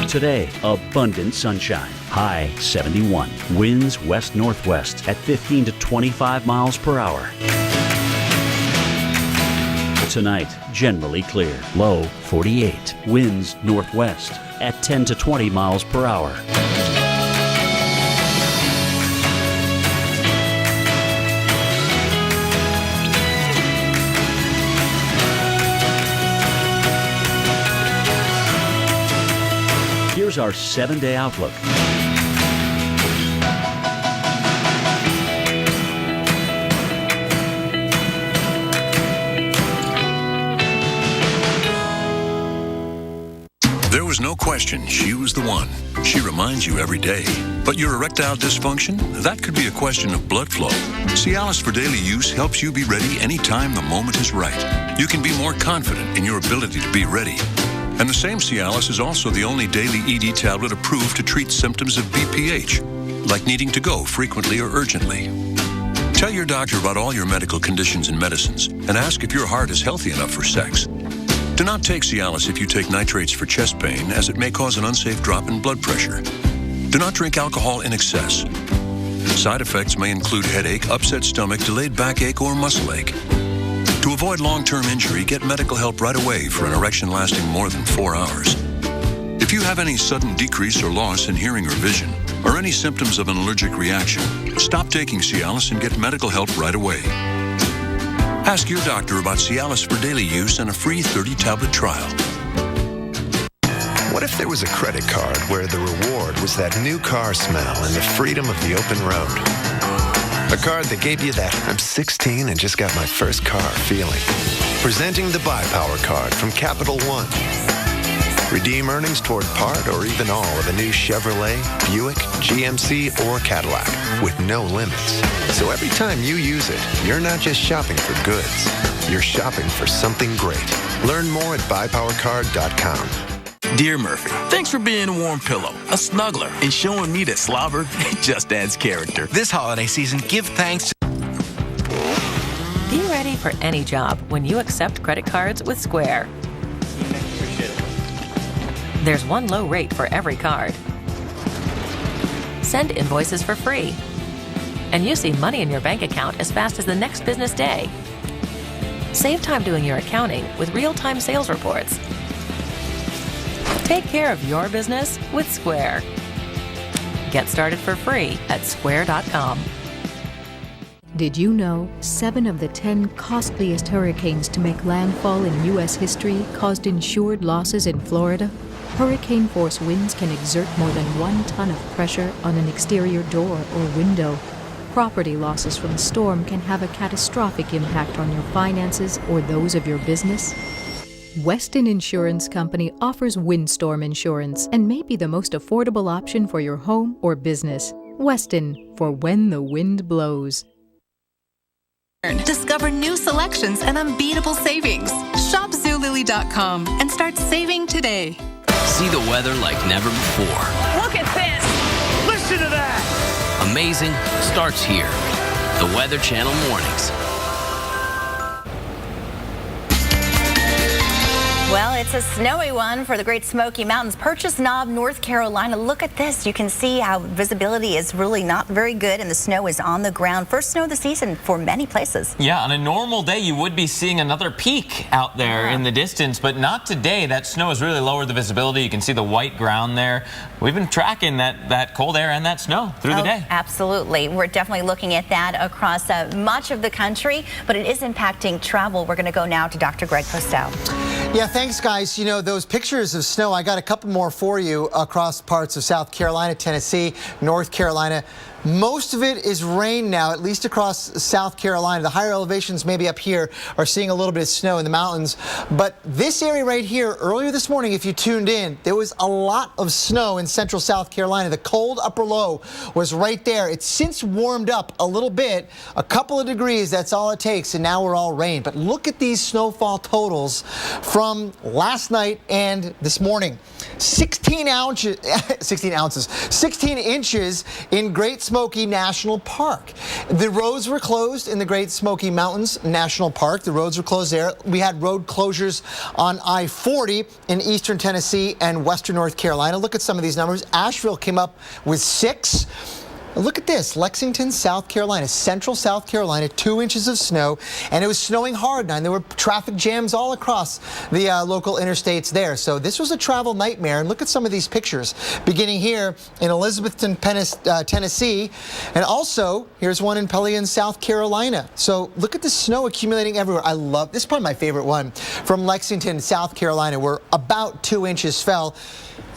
Today, abundant sunshine. High 71. Winds west-northwest at 15 to 25 miles per hour. Tonight, generally clear. Low 48. Winds northwest at 10 to 20 miles per hour. Here's our 7-day outlook. There was no question she was the one. She reminds you every day. But your erectile dysfunction? That could be a question of blood flow. Cialis for daily use helps you be ready anytime the moment is right. You can be more confident in your ability to be ready. And the same Cialis is also the only daily ED tablet approved to treat symptoms of BPH, like needing to go frequently or urgently. Tell your doctor about all your medical conditions and medicines, and ask if your heart is healthy enough for sex. Do not take Cialis if you take nitrates for chest pain, as it may cause an unsafe drop in blood pressure. Do not drink alcohol in excess. Side effects may include headache, upset stomach, delayed backache, or muscle ache. To avoid long-term injury, get medical help right away for an erection lasting more than 4 hours. If you have any sudden decrease or loss in hearing or vision, or any symptoms of an allergic reaction, stop taking Cialis and get medical help right away. Ask your doctor about Cialis for daily use and a free 30-tablet trial. What if there was a credit card where the reward was that new car smell and the freedom of the open road? A card that gave you that I'm 16 and just got my first car feeling. Presenting the Buy Power card from Capital One. Redeem earnings toward part or even all of a new Chevrolet, Buick, GMC, or Cadillac with no limits. So every time you use it, you're not just shopping for goods. You're shopping for something great. Learn more at buypowercard.com. Dear Murphy, thanks for being a warm pillow, a snuggler, and showing me that slobber just adds character. This holiday season, give thanks to... Be ready for any job when you accept credit cards with Square. There's one low rate for every card. Send invoices for free. And you see money in your bank account as fast as the next business day. Save time doing your accounting with real-time sales reports. Take care of your business with Square. Get started for free at square.com. Did you know 7 of the 10 costliest hurricanes to make landfall in U.S. history caused insured losses in Florida? Hurricane-force winds can exert more than 1 ton of pressure on an exterior door or window. Property losses from a storm can have a catastrophic impact on your finances or those of your business. Weston Insurance Company offers windstorm insurance and may be the most affordable option for your home or business. Weston, for when the wind blows. Discover new selections and unbeatable savings. Shop Zulily.com and start saving today. See the weather like never before. Look at this! Listen to that! Amazing starts here. The Weather Channel Mornings. Well, it's a snowy one for the Great Smoky Mountains. Purchase Knob, North Carolina. Look at this. You can see how visibility is really not very good and the snow is on the ground. First snow of the season for many places. Yeah, on a normal day, you would be seeing another peak out there in the distance, but not today. That snow has really lowered the visibility. You can see the white ground there. We've been tracking that cold air and that snow through the day. Absolutely. We're definitely looking at that across much of the country, but it is impacting travel. We're going to go now to Dr. Greg Postel. Yeah, thanks, guys. You know, those pictures of snow, I got a couple more for you across parts of South Carolina, Tennessee, North Carolina. Most of it is rain now, at least across South Carolina. The higher elevations, maybe up here, are seeing a little bit of snow in the mountains. But this area right here, earlier this morning, if you tuned in, there was a lot of snow in central South Carolina. The cold upper low was right there. It's since warmed up a little bit, a couple of degrees, that's all it takes, and now we're all rain. But look at these snowfall totals from last night and this morning. 16 inches in Great Smoky National Park. The roads were closed in the Great Smoky Mountains National Park. The roads were closed there. We had road closures on I-40 in eastern Tennessee and western North Carolina. Look at some of these numbers. Asheville came up with 6. Look at this, Lexington, South Carolina, central South Carolina, 2 inches of snow, and it was snowing hard, and there were traffic jams all across the local interstates there. So this was a travel nightmare, and look at some of these pictures, beginning here in Elizabethton, Tennessee, and also here's one in Pelion, South Carolina. So look at the snow accumulating everywhere. I love, this is probably my favorite one, from Lexington, South Carolina, where about 2 inches fell.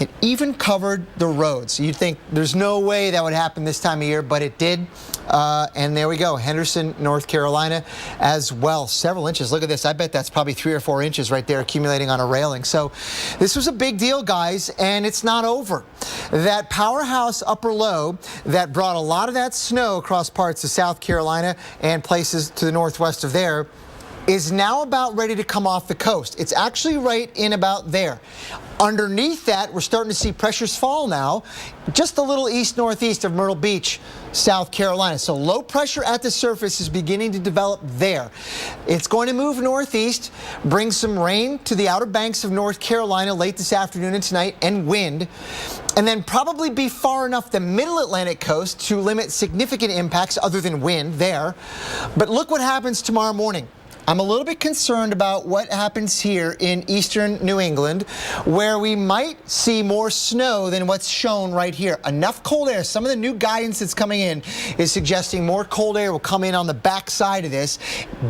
It even covered the roads. You'd think there's no way that would happen this time of year, but it did. And there we go, Henderson, North Carolina as well. Several inches. Look at this. I bet that's probably 3 or 4 inches right there accumulating on a railing. So this was a big deal, guys, and it's not over. That powerhouse upper low that brought a lot of that snow across parts of South Carolina and places to the northwest of there is now about ready to come off the coast. It's actually right in about there. Underneath that, we're starting to see pressures fall now, just a little east-northeast of Myrtle Beach, South Carolina. So low pressure at the surface is beginning to develop there. It's going to move northeast, bring some rain to the outer banks of North Carolina late this afternoon and tonight, and wind, and then probably be far enough the middle Atlantic coast to limit significant impacts other than wind there. But look what happens tomorrow morning. I'm a little bit concerned about what happens here in eastern New England, where we might see more snow than what's shown right here. Enough cold air. Some of the new guidance that's coming in is suggesting more cold air will come in on the backside of this.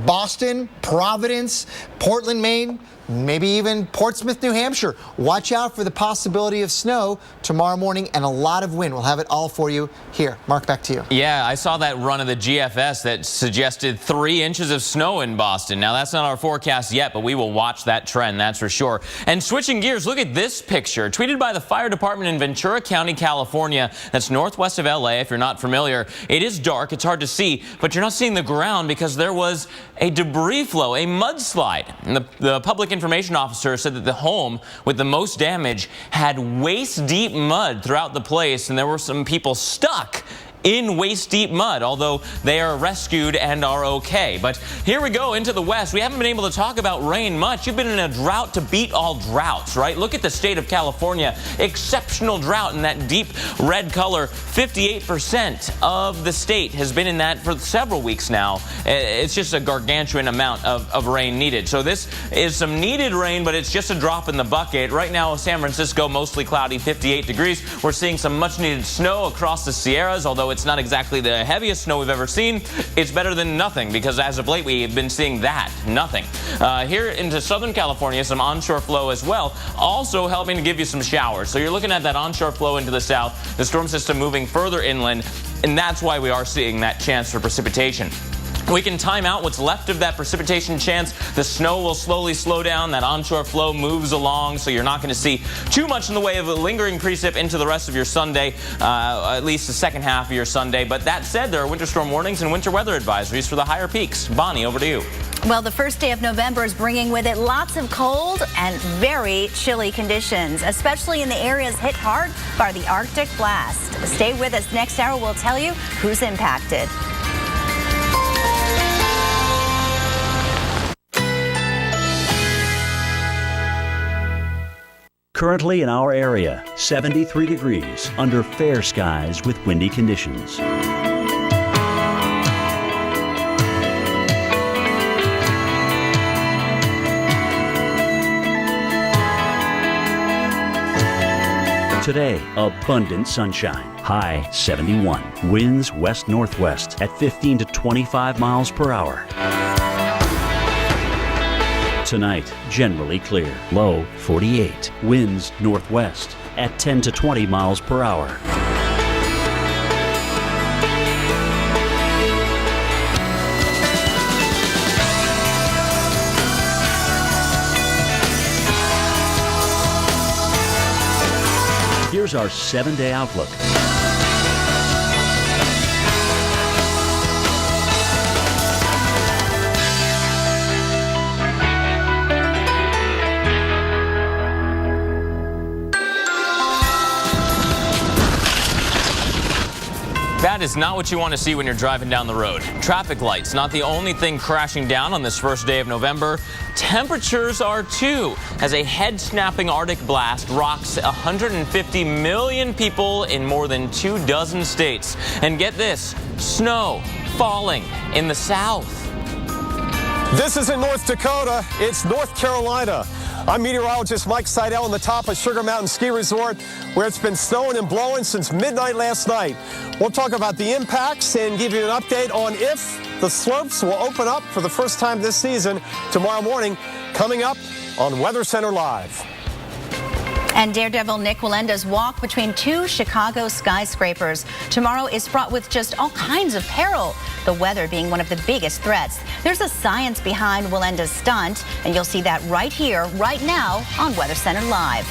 Boston, Providence, Portland, Maine, maybe even Portsmouth, New Hampshire. Watch out for the possibility of snow tomorrow morning and a lot of wind. We'll have it all for you here. Mark, back to you. Yeah, I saw that run of the GFS that suggested 3 inches of snow in Boston. Now, that's not our forecast yet, but we will watch that trend, that's for sure. And switching gears, look at this picture. Tweeted by the fire department in Ventura County, California. That's northwest of LA, if you're not familiar. It is dark, it's hard to see, but you're not seeing the ground because there was a debris flow, a mudslide. And the public information officer said that the home with the most damage had waist-deep mud throughout the place, and there were some people stuck in waist-deep mud, although they are rescued and are okay. But here we go into the west. We haven't been able to talk about rain much. You've been in a drought to beat all droughts, right? Look at the state of California. Exceptional drought in that deep red color. 58% of the state has been in that for several weeks now. It's just a gargantuan amount of rain needed. So this is some needed rain, but it's just a drop in the bucket. Right now, San Francisco, mostly cloudy, 58 degrees. We're seeing some much-needed snow across the Sierras, although it's not exactly the heaviest snow we've ever seen. It's better than nothing because as of late we have been seeing that, nothing. Here into Southern California, some onshore flow as well, also helping to give you some showers. So you're looking at that onshore flow into the south, the storm system moving further inland, and that's why we are seeing that chance for precipitation. We can time out what's left of that precipitation chance. The snow will slowly slow down. That onshore flow moves along, so you're not going to see too much in the way of a lingering precip into the rest of your Sunday, at least the second half of your Sunday. But that said, there are winter storm warnings and winter weather advisories for the higher peaks. Bonnie, over to you. Well, the first day of November is bringing with it lots of cold and very chilly conditions, especially in the areas hit hard by the Arctic blast. Stay with us. Next hour, we'll tell you who's impacted. Currently in our area, 73 degrees under fair skies with windy conditions. Today, abundant sunshine. High 71. Winds west-northwest at 15 to 25 miles per hour. Tonight, generally clear. Low 48. Winds northwest at 10 to 20 miles per hour. Here's our 7-day outlook. That is not what you want to see when you're driving down the road. Traffic lights, not the only thing crashing down on this first day of November. Temperatures are too, as a head-snapping Arctic blast rocks 150 million people in more than 24 states. And get this, snow falling in the south. This isn't North Dakota, it's North Carolina. I'm meteorologist Mike Seidel on the top of Sugar Mountain Ski Resort, where it's been snowing and blowing since midnight last night. We'll talk about the impacts and give you an update on if the slopes will open up for the first time this season tomorrow morning, coming up on Weather Center Live. And Daredevil Nick Walenda's walk between 2 Chicago skyscrapers tomorrow is fraught with just all kinds of peril, the weather being one of the biggest threats. There's a science behind Walenda's stunt, and you'll see that right here, right now on Weather Center Live.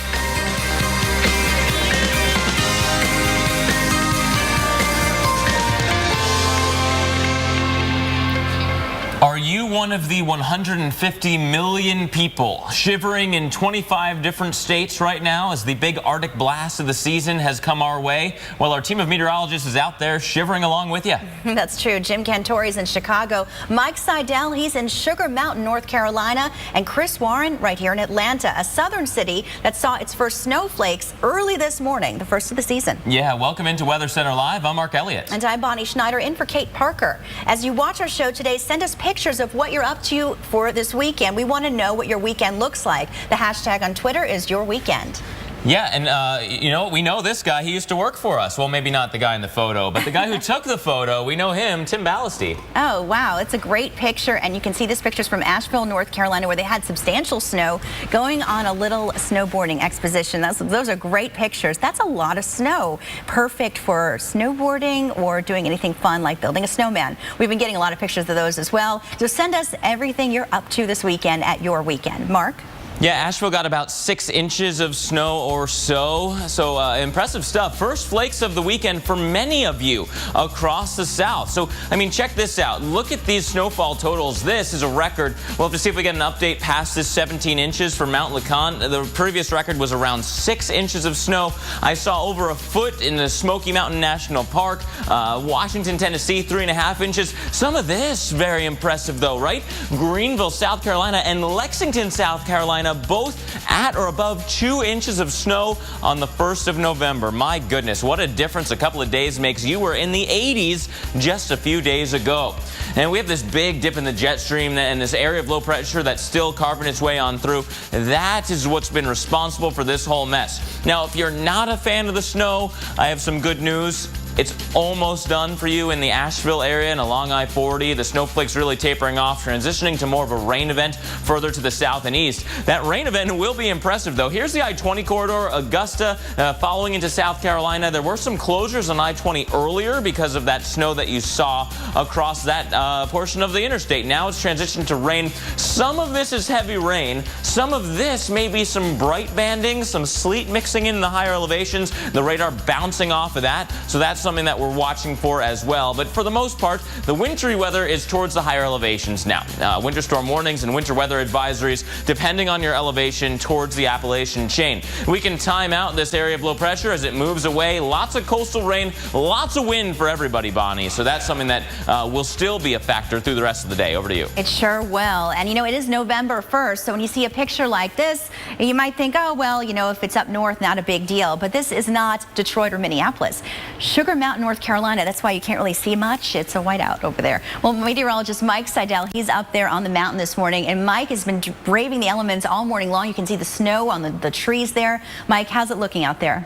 Are you one of the 150 million people shivering in 25 different states right now as the big Arctic blast of the season has come our way? Well, our team of meteorologists is out there shivering along with you. That's true. Jim Cantori's in Chicago. Mike Seidel, he's in Sugar Mountain, North Carolina. And Chris Warren right here in Atlanta, a southern city that saw its first snowflakes early this morning, the first of the season. Yeah, welcome into Weather Center Live. I'm Mark Elliott. And I'm Bonnie Schneider in for Kate Parker. As you watch our show today, send us pictures of what you're up to for this weekend. We want to know what your weekend looks like. The hashtag on Twitter is Your Weekend. Yeah, and you know, we know this guy. He used to work for us. Well, maybe not the guy in the photo, but the guy who took the photo, we know him, Tim Ballasty. Oh, wow. It's a great picture, and you can see this picture's from Asheville, North Carolina, where they had substantial snow going on a little snowboarding exposition. Those are great pictures. That's a lot of snow. Perfect for snowboarding or doing anything fun like building a snowman. We've been getting a lot of pictures of those as well. So send us everything you're up to this weekend at Your Weekend. Mark? Yeah, Asheville got about 6 inches of snow or so. So impressive stuff. First flakes of the weekend for many of you across the South. So, I mean, check this out. Look at these snowfall totals. This is a record. We'll have to see if we get an update past this 17 inches for Mount LeConte. The previous record was around 6 inches of snow. I saw over a foot in the Smoky Mountain National Park. Washington, Tennessee, 3.5 inches. Some of this very impressive, though, right? Greenville, South Carolina, and Lexington, South Carolina, both at or above 2 inches of snow on the 1st of November. My goodness, what a difference a couple of days makes. You were in the 80s just a few days ago. And we have this big dip in the jet stream and this area of low pressure that's still carving its way on through. That is what's been responsible for this whole mess. Now, if you're not a fan of the snow, I have some good news. It's almost done for you in the Asheville area and along I-40. The snowflakes really tapering off, transitioning to more of a rain event further to the south and east. That rain event will be impressive, though. Here's the I-20 corridor, Augusta, following into South Carolina. There were some closures on I-20 earlier because of that snow that you saw across that portion of the interstate. Now it's transitioned to rain. Some of this is heavy rain. Some of this may be some bright banding, some sleet mixing in the higher elevations, the radar bouncing off of that. So that's something that we're watching for as well. But for the most part, the wintry weather is towards the higher elevations now. Winter storm warnings and winter weather advisories, depending on your elevation, towards the Appalachian chain. We can time out this area of low pressure as it moves away. Lots of coastal rain, lots of wind for everybody, Bonnie. So that's something that will still be a factor through the rest of the day. Over to you. It sure will. And, you know, it is November 1st. So when you see a picture like this, you might think, oh, well, you know, if it's up north, not a big deal. But this is not Detroit or Minneapolis. Sugar Mountain, North Carolina. That's why you can't really see much. It's a whiteout over there. Well, meteorologist Mike Seidel, he's up there on the mountain this morning, and Mike has been braving the elements all morning long. You can see the snow on the trees there. Mike, how's it looking out there?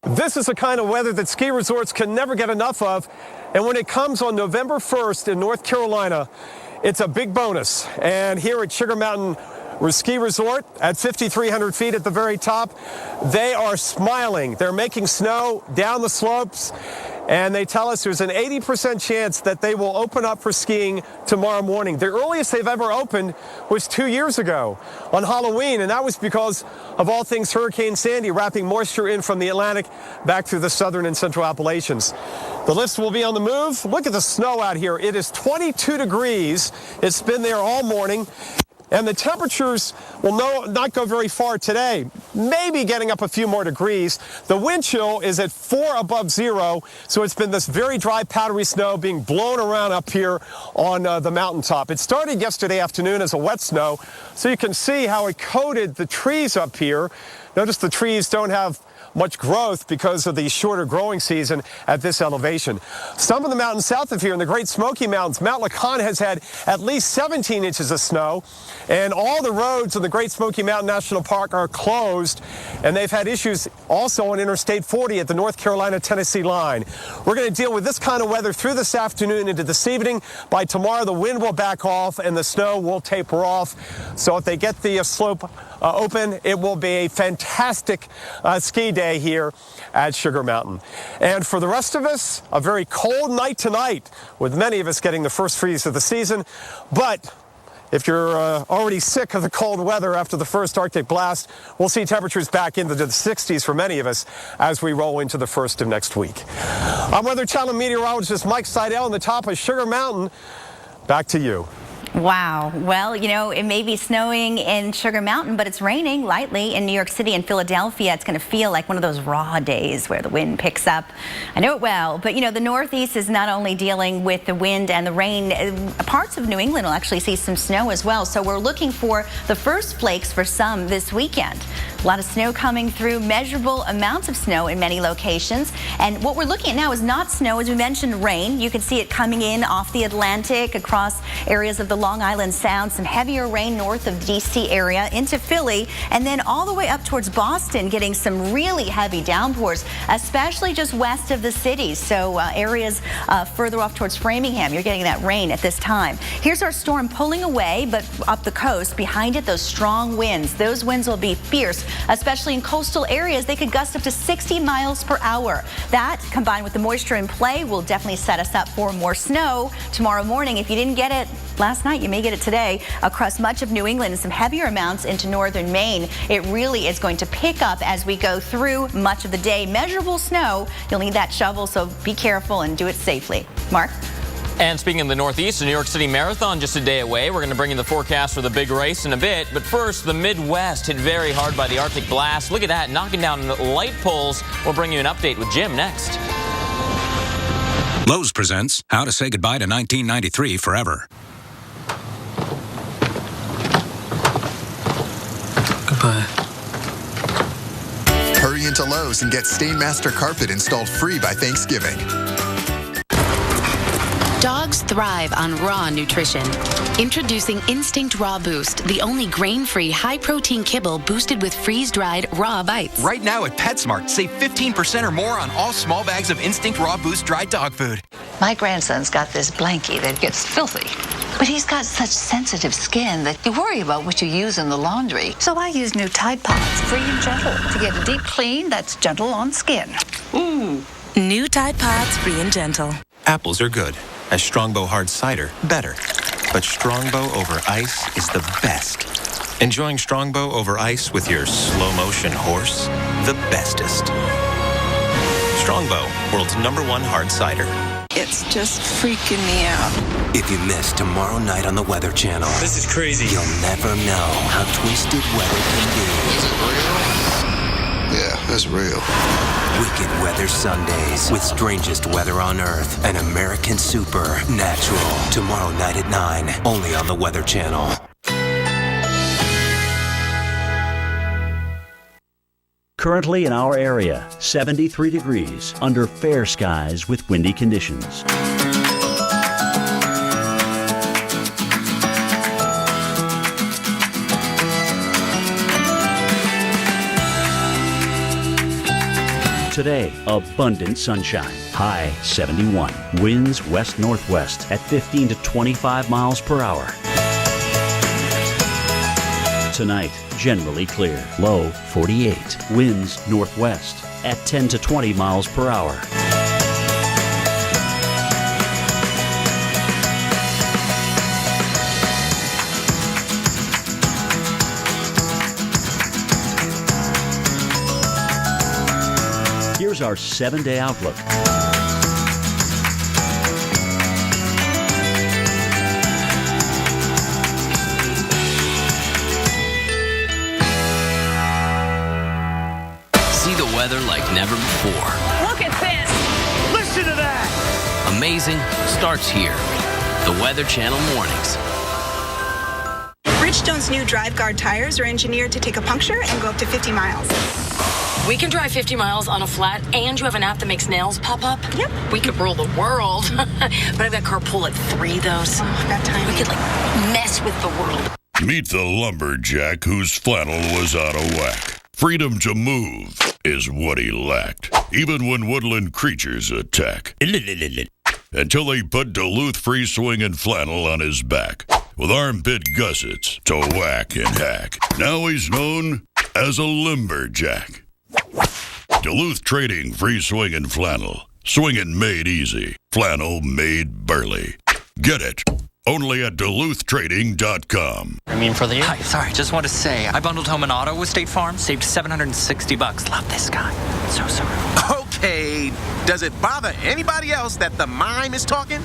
This is the kind of weather that ski resorts can never get enough of. And when it comes on November 1st in North Carolina, it's a big bonus. And here at Sugar Mountain Ski Resort at 5,300 feet at the very top, they are smiling. They're making snow down the slopes, and they tell us there's an 80% chance that they will open up for skiing tomorrow morning. The earliest they've ever opened was 2 years ago on Halloween, and that was because of all things Hurricane Sandy wrapping moisture in from the Atlantic back through the southern and central Appalachians. The lifts will be on the move. Look at the snow out here. It is 22 degrees. It's been there all morning. And the temperatures will not go very far today, maybe getting up a few more degrees. The wind chill is at 4 above zero, so it's been this very dry, powdery snow being blown around up here on the mountaintop. It started yesterday afternoon as a wet snow, so you can see how it coated the trees up here. Notice the trees don't have much growth because of the shorter growing season at this elevation. Some of the mountains south of here in the Great Smoky Mountains, Mount LeConte has had at least 17 inches of snow, and all the roads in the Great Smoky Mountain National Park are closed, and they've had issues also on Interstate 40 at the North Carolina-Tennessee line. We're going to deal with this kind of weather through this afternoon into this evening. By tomorrow, the wind will back off and the snow will taper off. So if they get the slope open, it will be a fantastic ski day here at Sugar Mountain. And for the rest of us, a very cold night tonight, with many of us getting the first freeze of the season. But if you're already sick of the cold weather after the first Arctic blast, we'll see temperatures back into the 60s for many of us as we roll into the first of next week. I'm Weather Channel meteorologist Mike Seidel on the top of Sugar Mountain. Back to you. Wow. Well, you know, it may be snowing in Sugar Mountain, but it's raining lightly in New York City and Philadelphia. It's going to feel like one of those raw days where the wind picks up. I know it well, but you know, the Northeast is not only dealing with the wind and the rain. Parts of New England will actually see some snow as well. So we're looking for the first flakes for some this weekend. A lot of snow coming through, measurable amounts of snow in many locations. And what we're looking at now is not snow, as we mentioned, rain. You can see it coming in off the Atlantic, across areas of the Long Island Sound, some heavier rain north of D.C. area into Philly, and then all the way up towards Boston, getting some really heavy downpours, especially just west of the city. So areas further off towards Framingham, you're getting that rain at this time. Here's our storm pulling away, but up the coast, behind it, those strong winds. Those winds will be fierce, especially in coastal areas. They could gust up to 60 miles per hour. That, combined with the moisture in play, will definitely set us up for more snow tomorrow morning. If you didn't get it last night, you may get it today across much of New England and some heavier amounts into northern Maine. It really is going to pick up as we go through much of the day. Measurable snow. You'll need that shovel, so be careful and do it safely. Mark? And speaking of the Northeast, the New York City Marathon just a day away. We're going to bring you the forecast for the big race in a bit. But first, the Midwest hit very hard by the Arctic blast. Look at that, knocking down light poles. We'll bring you an update with Jim next. Lowe's presents How to Say Goodbye to 1993 Forever. Goodbye. Hurry into Lowe's and get Stainmaster carpet installed free by Thanksgiving. Dogs thrive on raw nutrition. Introducing Instinct Raw Boost, the only grain-free, high-protein kibble boosted with freeze-dried raw bites. Right now at PetSmart, save 15% or more on all small bags of Instinct Raw Boost dried dog food. My grandson's got this blankie that gets filthy. But he's got such sensitive skin that you worry about what you use in the laundry. So I use new Tide Pods, free and gentle, to get a deep clean that's gentle on skin. Ooh. New Tide Pods, free and gentle. Apples are good. As Strongbow hard cider, better. But Strongbow over ice is the best. Enjoying Strongbow over ice with your slow-motion horse? The bestest. Strongbow, world's #1 hard cider. It's just freaking me out. If you miss tomorrow night on the Weather Channel, This is crazy. You'll never know how twisted weather can be. Is it real? Yeah, it's real. Wicked Weather Sundays with strangest weather on Earth and American Supernatural. Tomorrow night at 9, only on the Weather Channel. Currently in our area, 73 degrees under fair skies with windy conditions. Today, abundant sunshine. High 71. Winds west-northwest at 15 to 25 miles per hour. Tonight, generally clear. Low 48. Winds northwest at 10 to 20 miles per hour. Here's our 7-day outlook. See the weather like never before. Look at this! Listen to that! Amazing starts here. The Weather Channel Mornings. Bridgestone's new Drive Guard tires are engineered to take a puncture and go up to 50 miles. We can drive 50 miles on a flat, and you have an app that makes nails pop up? Yep. We could rule the world. But I've got carpool at 3, though, so we could, mess with the world. Meet the lumberjack whose flannel was out of whack. Freedom to move is what he lacked, even when woodland creatures attack. Until they put Duluth free swinging flannel on his back, with armpit gussets to whack and hack. Now he's known as a lumberjack. Duluth Trading free swinging flannel. Swinging made easy. Flannel made burly. Get it only at DuluthTrading.com. Hi, sorry, just want to say, I bundled home and auto with State Farm, saved $760. Love this guy. So rude. Okay, does it bother anybody else that the mime is talking?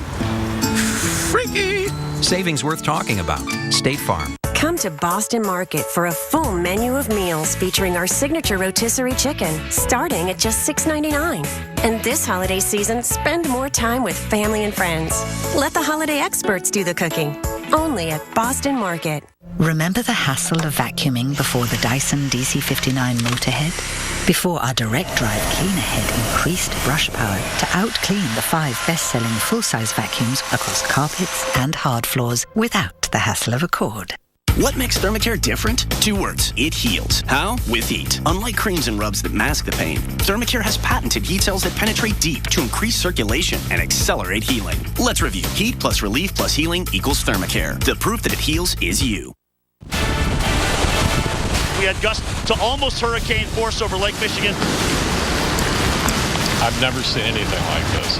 Freaky! Savings worth talking about. State Farm. Come to Boston Market for a full menu of meals featuring our signature rotisserie chicken, starting at just $6.99. And this holiday season, spend more time with family and friends. Let the holiday experts do the cooking. only at Boston Market. Remember the hassle of vacuuming before the Dyson DC-59 Motorhead? Before our direct drive cleaner head increased brush power to out-clean the 5 best-selling full-size vacuums across carpets and hard floors without the hassle of a cord. What makes Thermacare different? 2 words. It heals. How? With heat. Unlike creams and rubs that mask the pain, Thermacare has patented heat cells that penetrate deep to increase circulation and accelerate healing. Let's review. Heat plus relief plus healing equals Thermacare. The proof that it heals is you. We had gusts to almost hurricane force over Lake Michigan. I've never seen anything like this.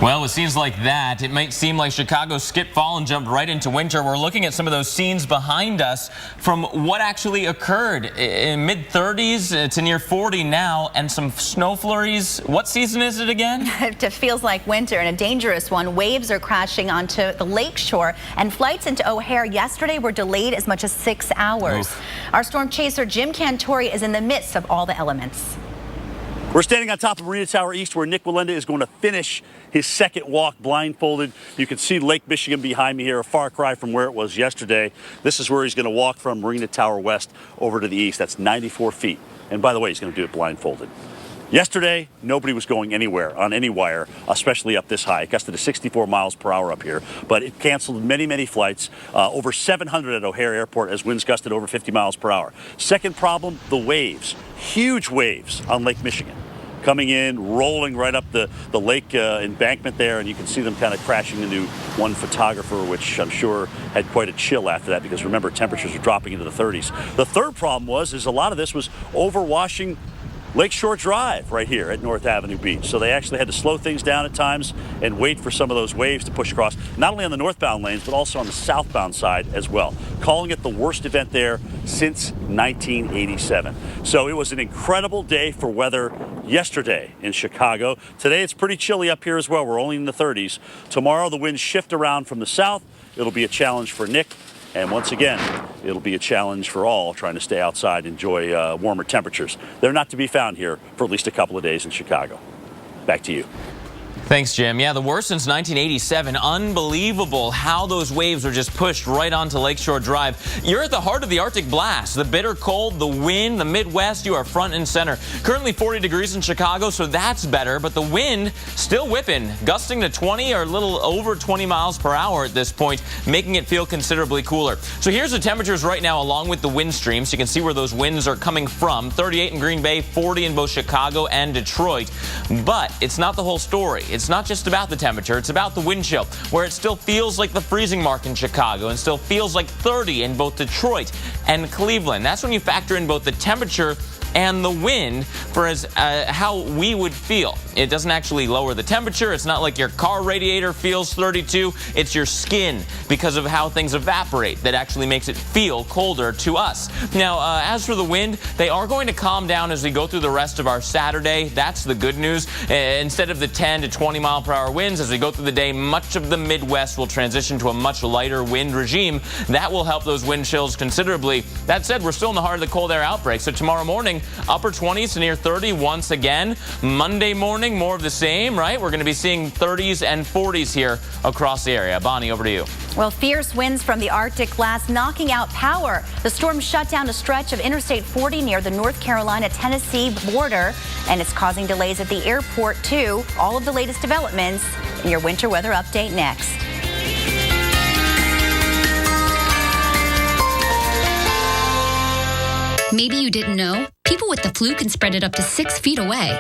Well, it seems like that. It might seem like Chicago skipped fall and jumped right into winter. We're looking at some of those scenes behind us from what actually occurred in mid-30s to near 40 now, and some snow flurries. What season is it again? It feels like winter, and a dangerous one. Waves are crashing onto the lakeshore, and flights into O'Hare yesterday were delayed as much as 6 hours. Oof. Our storm chaser Jim Cantori is in the midst of all the elements. We're standing on top of Marina Tower East, where Nick Wallenda is going to finish his second walk blindfolded. You can see Lake Michigan behind me here, a far cry from where it was yesterday. This is where he's going to walk from Marina Tower West over to the east. That's 94 feet. And by the way, he's going to do it blindfolded. Yesterday, nobody was going anywhere on any wire, especially up this high. It gusted to 64 miles per hour up here, but it canceled many, many flights. Over 700 at O'Hare Airport as winds gusted over 50 miles per hour. Second problem, the waves. Huge waves on Lake Michigan. Coming in, rolling right up the lake embankment there, and you can see them kind of crashing into one photographer, which I'm sure had quite a chill after that, because remember, temperatures are dropping into the 30s. The third problem is a lot of this was overwashing Lakeshore Drive right here at North Avenue Beach. So they actually had to slow things down at times and wait for some of those waves to push across, not only on the northbound lanes, but also on the southbound side as well. Calling it the worst event there since 1987. So it was an incredible day for weather yesterday in Chicago. Today it's pretty chilly up here as well. We're only in the 30s. Tomorrow the winds shift around from the south. It'll be a challenge for Nick. And once again, it'll be a challenge for all trying to stay outside, enjoy warmer temperatures. They're not to be found here for at least a couple of days in Chicago. Back to you. Thanks, Jim. Yeah, the worst since 1987. Unbelievable how those waves are just pushed right onto Lakeshore Drive. You're at the heart of the Arctic blast. The bitter cold, the wind, the Midwest, you are front and center. Currently 40 degrees in Chicago, so that's better, but the wind still whipping, gusting to 20 or a little over 20 miles per hour at this point, making it feel considerably cooler. So here's the temperatures right now along with the wind streams. You can see where those winds are coming from. 38 in Green Bay, 40 in both Chicago and Detroit. But it's not the whole story. It's not just about the temperature, it's about the wind chill, where it still feels like the freezing mark in Chicago and still feels like 30 in both Detroit and Cleveland. That's when you factor in both the temperature and the wind for how we would feel. It doesn't actually lower the temperature. It's not like your car radiator feels 32. It's your skin, because of how things evaporate, that actually makes it feel colder to us. Now, as for the wind, they are going to calm down as we go through the rest of our Saturday. That's the good news. Instead of the 10 to 20 mile per hour winds, as we go through the day, much of the Midwest will transition to a much lighter wind regime. That will help those wind chills considerably. That said, we're still in the heart of the cold air outbreak. So tomorrow morning, upper 20s to near 30 once again. Monday morning, more of the same, right? We're going to be seeing 30s and 40s here across the area. Bonnie, over to you. Well, fierce winds from the Arctic blast knocking out power. The storm shut down a stretch of Interstate 40 near the North Carolina-Tennessee border, and it's causing delays at the airport, too. All of the latest developments in your winter weather update next. Maybe you didn't know, people with the flu can spread it up to 6 feet away.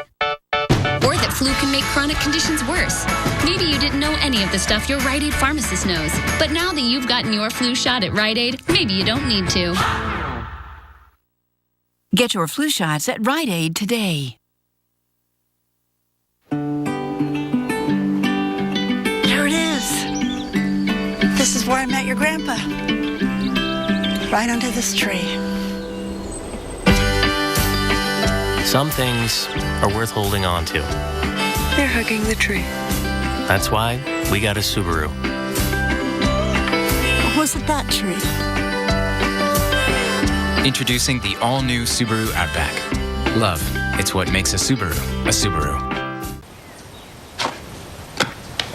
Or that flu can make chronic conditions worse. Maybe you didn't know any of the stuff your Rite Aid pharmacist knows. But now that you've gotten your flu shot at Rite Aid, maybe you don't need to. Get your flu shots at Rite Aid today. There it is. This is where I met your grandpa. Right under this tree. Some things are worth holding on to. They're hugging the tree. That's why we got a Subaru. Was it that tree? Introducing the all-new Subaru Outback. Love, it's what makes a Subaru a Subaru.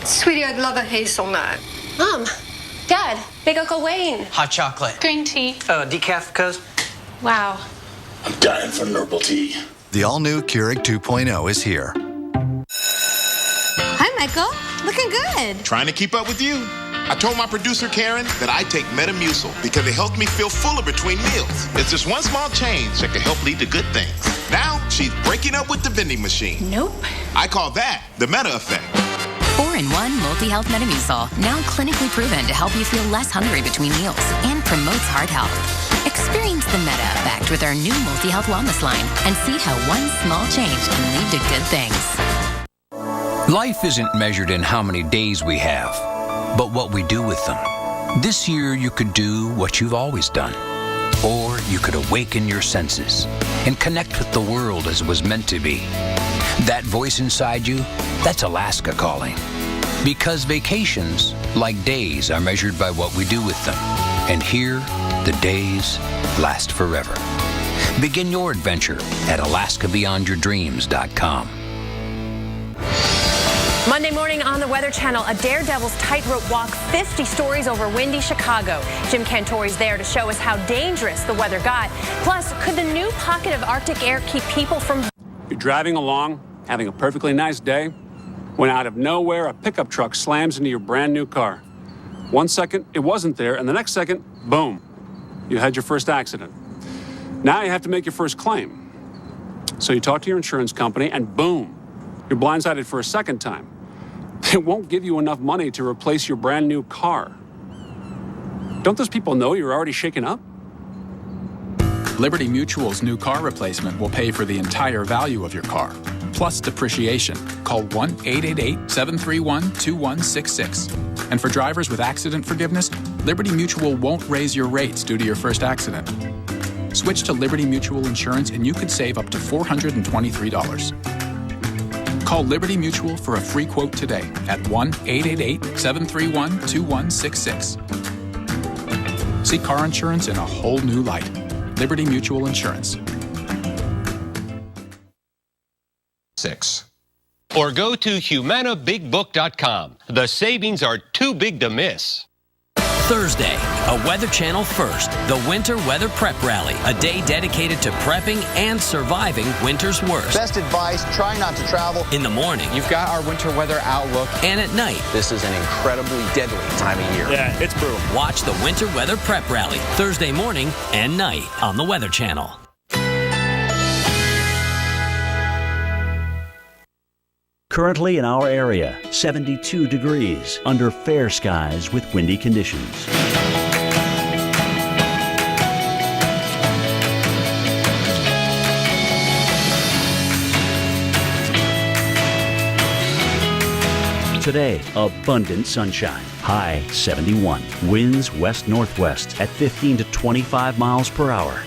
Sweetie, I'd love a hazelnut. Mom, Dad, Big Uncle Wayne. Hot chocolate. Green tea. Decaf, cuz. Wow. I'm dying for Nurple tea. The all-new Keurig 2.0 is here. Hi, Michael. Looking good. Trying to keep up with you. I told my producer, Karen, that I take Metamucil because it helps me feel fuller between meals. It's just one small change that can help lead to good things. Now, she's breaking up with the vending machine. Nope. I call that the Meta Effect. 4-in-1 Multi-Health Metamucil, now clinically proven to help you feel less hungry between meals and promotes heart health. Experience the Meta Effect with our new Multi-Health Wellness line and see how one small change can lead to good things. Life isn't measured in how many days we have, but what we do with them. This year, you could do what you've always done. Or you could awaken your senses and connect with the world as it was meant to be. That voice inside you, that's Alaska calling. Because vacations, like days, are measured by what we do with them. And here, the days last forever. Begin your adventure at AlaskaBeyondYourDreams.com. Monday morning on the Weather Channel, a Daredevil's tightrope walk 50 stories over windy Chicago. Jim Cantori's there to show us how dangerous the weather got. Plus, could the new pocket of Arctic air keep people from... You're driving along, having a perfectly nice day, when out of nowhere a pickup truck slams into your brand new car. 1 second, it wasn't there, and the next second, boom, you had your first accident. Now you have to make your first claim. So you talk to your insurance company, and boom, you're blindsided for a second time. They won't give you enough money to replace your brand new car. Don't those people know you're already shaken up? Liberty Mutual's new car replacement will pay for the entire value of your car, plus depreciation. Call 1-888-731-2166. And for drivers with accident forgiveness, Liberty Mutual won't raise your rates due to your first accident. Switch to Liberty Mutual Insurance and you could save up to $423. Call Liberty Mutual for a free quote today at 1-888-731-2166. See car insurance in a whole new light. Liberty Mutual Insurance. 6. Or go to HumanaBigBook.com. The savings are too big to miss. Thursday, a Weather Channel first, the Winter Weather Prep Rally, a day dedicated to prepping and surviving winter's worst. Best advice, try not to travel. In the morning. You've got our winter weather outlook. And at night. This is an incredibly deadly time of year. Yeah, it's brutal. Watch the Winter Weather Prep Rally, Thursday morning and night on the Weather Channel. Currently in our area, 72 degrees under fair skies with windy conditions. Today, abundant sunshine. High 71. Winds west-northwest at 15 to 25 miles per hour.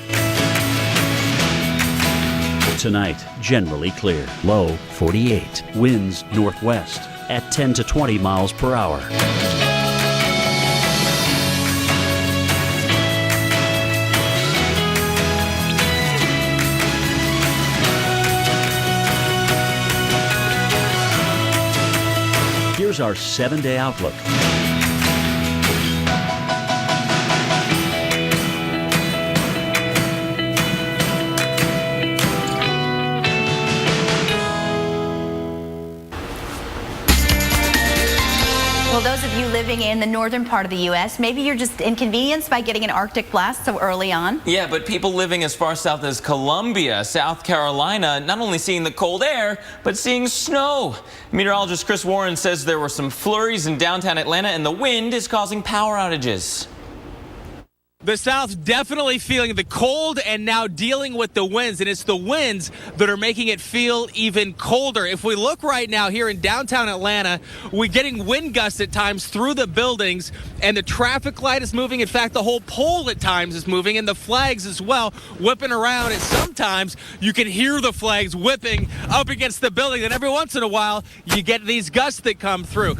Tonight, generally clear. Low 48. Winds northwest at 10 to 20 miles per hour. Here's our 7-day outlook. Well, those of you living in the northern part of the U.S., maybe you're just inconvenienced by getting an Arctic blast so early on. Yeah, but people living as far south as Columbia, South Carolina, not only seeing the cold air, but seeing snow. Meteorologist Chris Warren says there were some flurries in downtown Atlanta and the wind is causing power outages. The South definitely feeling the cold and now dealing with the winds, and it's the winds that are making it feel even colder. If we look right now here in downtown Atlanta, we're getting wind gusts at times through the buildings, and the traffic light is moving. In fact, the whole pole at times is moving, and the flags as well whipping around, and sometimes you can hear the flags whipping up against the building, and every once in a while you get these gusts that come through.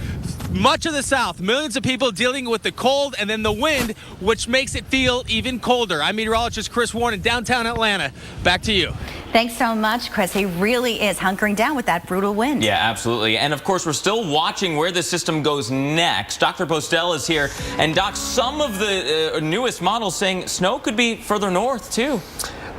much of the South, millions of people dealing with the cold and then the wind, which makes it feel even colder. I'm meteorologist Chris Warren in downtown Atlanta. Back to you. Thanks so much, Chris. He really is hunkering down with that brutal wind. Yeah, absolutely. And of course, we're still watching where the system goes next. Dr. Postel is here. And Doc, some of the newest models saying snow could be further north, too.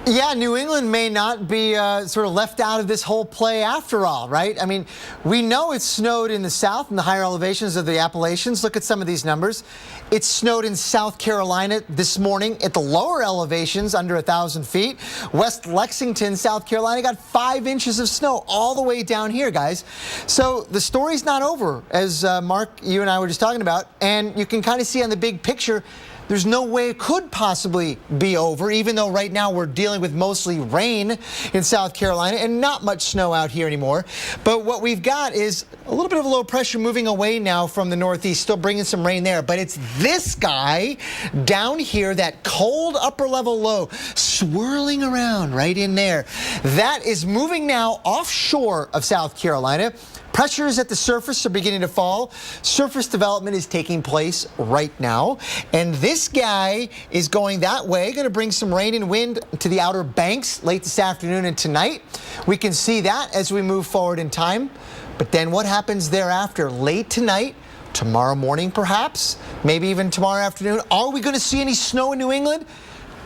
Yeah, New England may not be sort of left out of this whole play after all, right? I mean, we know it snowed in the south in the higher elevations of the Appalachians. Look at some of these numbers. It snowed in South Carolina this morning at the lower elevations under 1,000 feet. West Lexington, South Carolina got 5 inches of snow all the way down here, guys. So the story's not over, as Mark, you and I were just talking about. And you can kind of see on the big picture, there's no way it could possibly be over, even though right now we're dealing with mostly rain in South Carolina and not much snow out here anymore. But what we've got is a little bit of low pressure moving away now from the northeast, still bringing some rain there. But it's this guy down here, that cold upper level low, swirling around right in there. That is moving now offshore of South Carolina. Pressures at the surface are beginning to fall. Surface development is taking place right now. And this guy is going that way, going to bring some rain and wind to the Outer Banks late this afternoon and tonight. We can see that as we move forward in time. But then what happens thereafter? Late tonight, tomorrow morning perhaps, maybe even tomorrow afternoon. Are we going to see any snow in New England?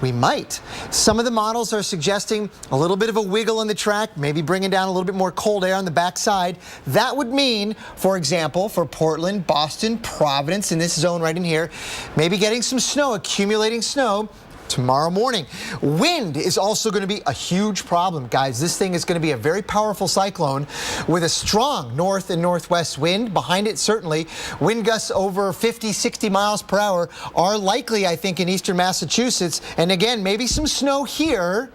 We might. Some of the models are suggesting a little bit of a wiggle in the track, maybe bringing down a little bit more cold air on the backside. That would mean, for example, for Portland, Boston, Providence, in this zone right in here, maybe getting some snow, accumulating snow tomorrow morning. Wind is also going to be a huge problem, guys. This thing is going to be a very powerful cyclone with a strong north and northwest wind. Behind it, certainly, wind gusts over 50, 60 miles per hour are likely, I think, in eastern Massachusetts. And again, maybe some snow here.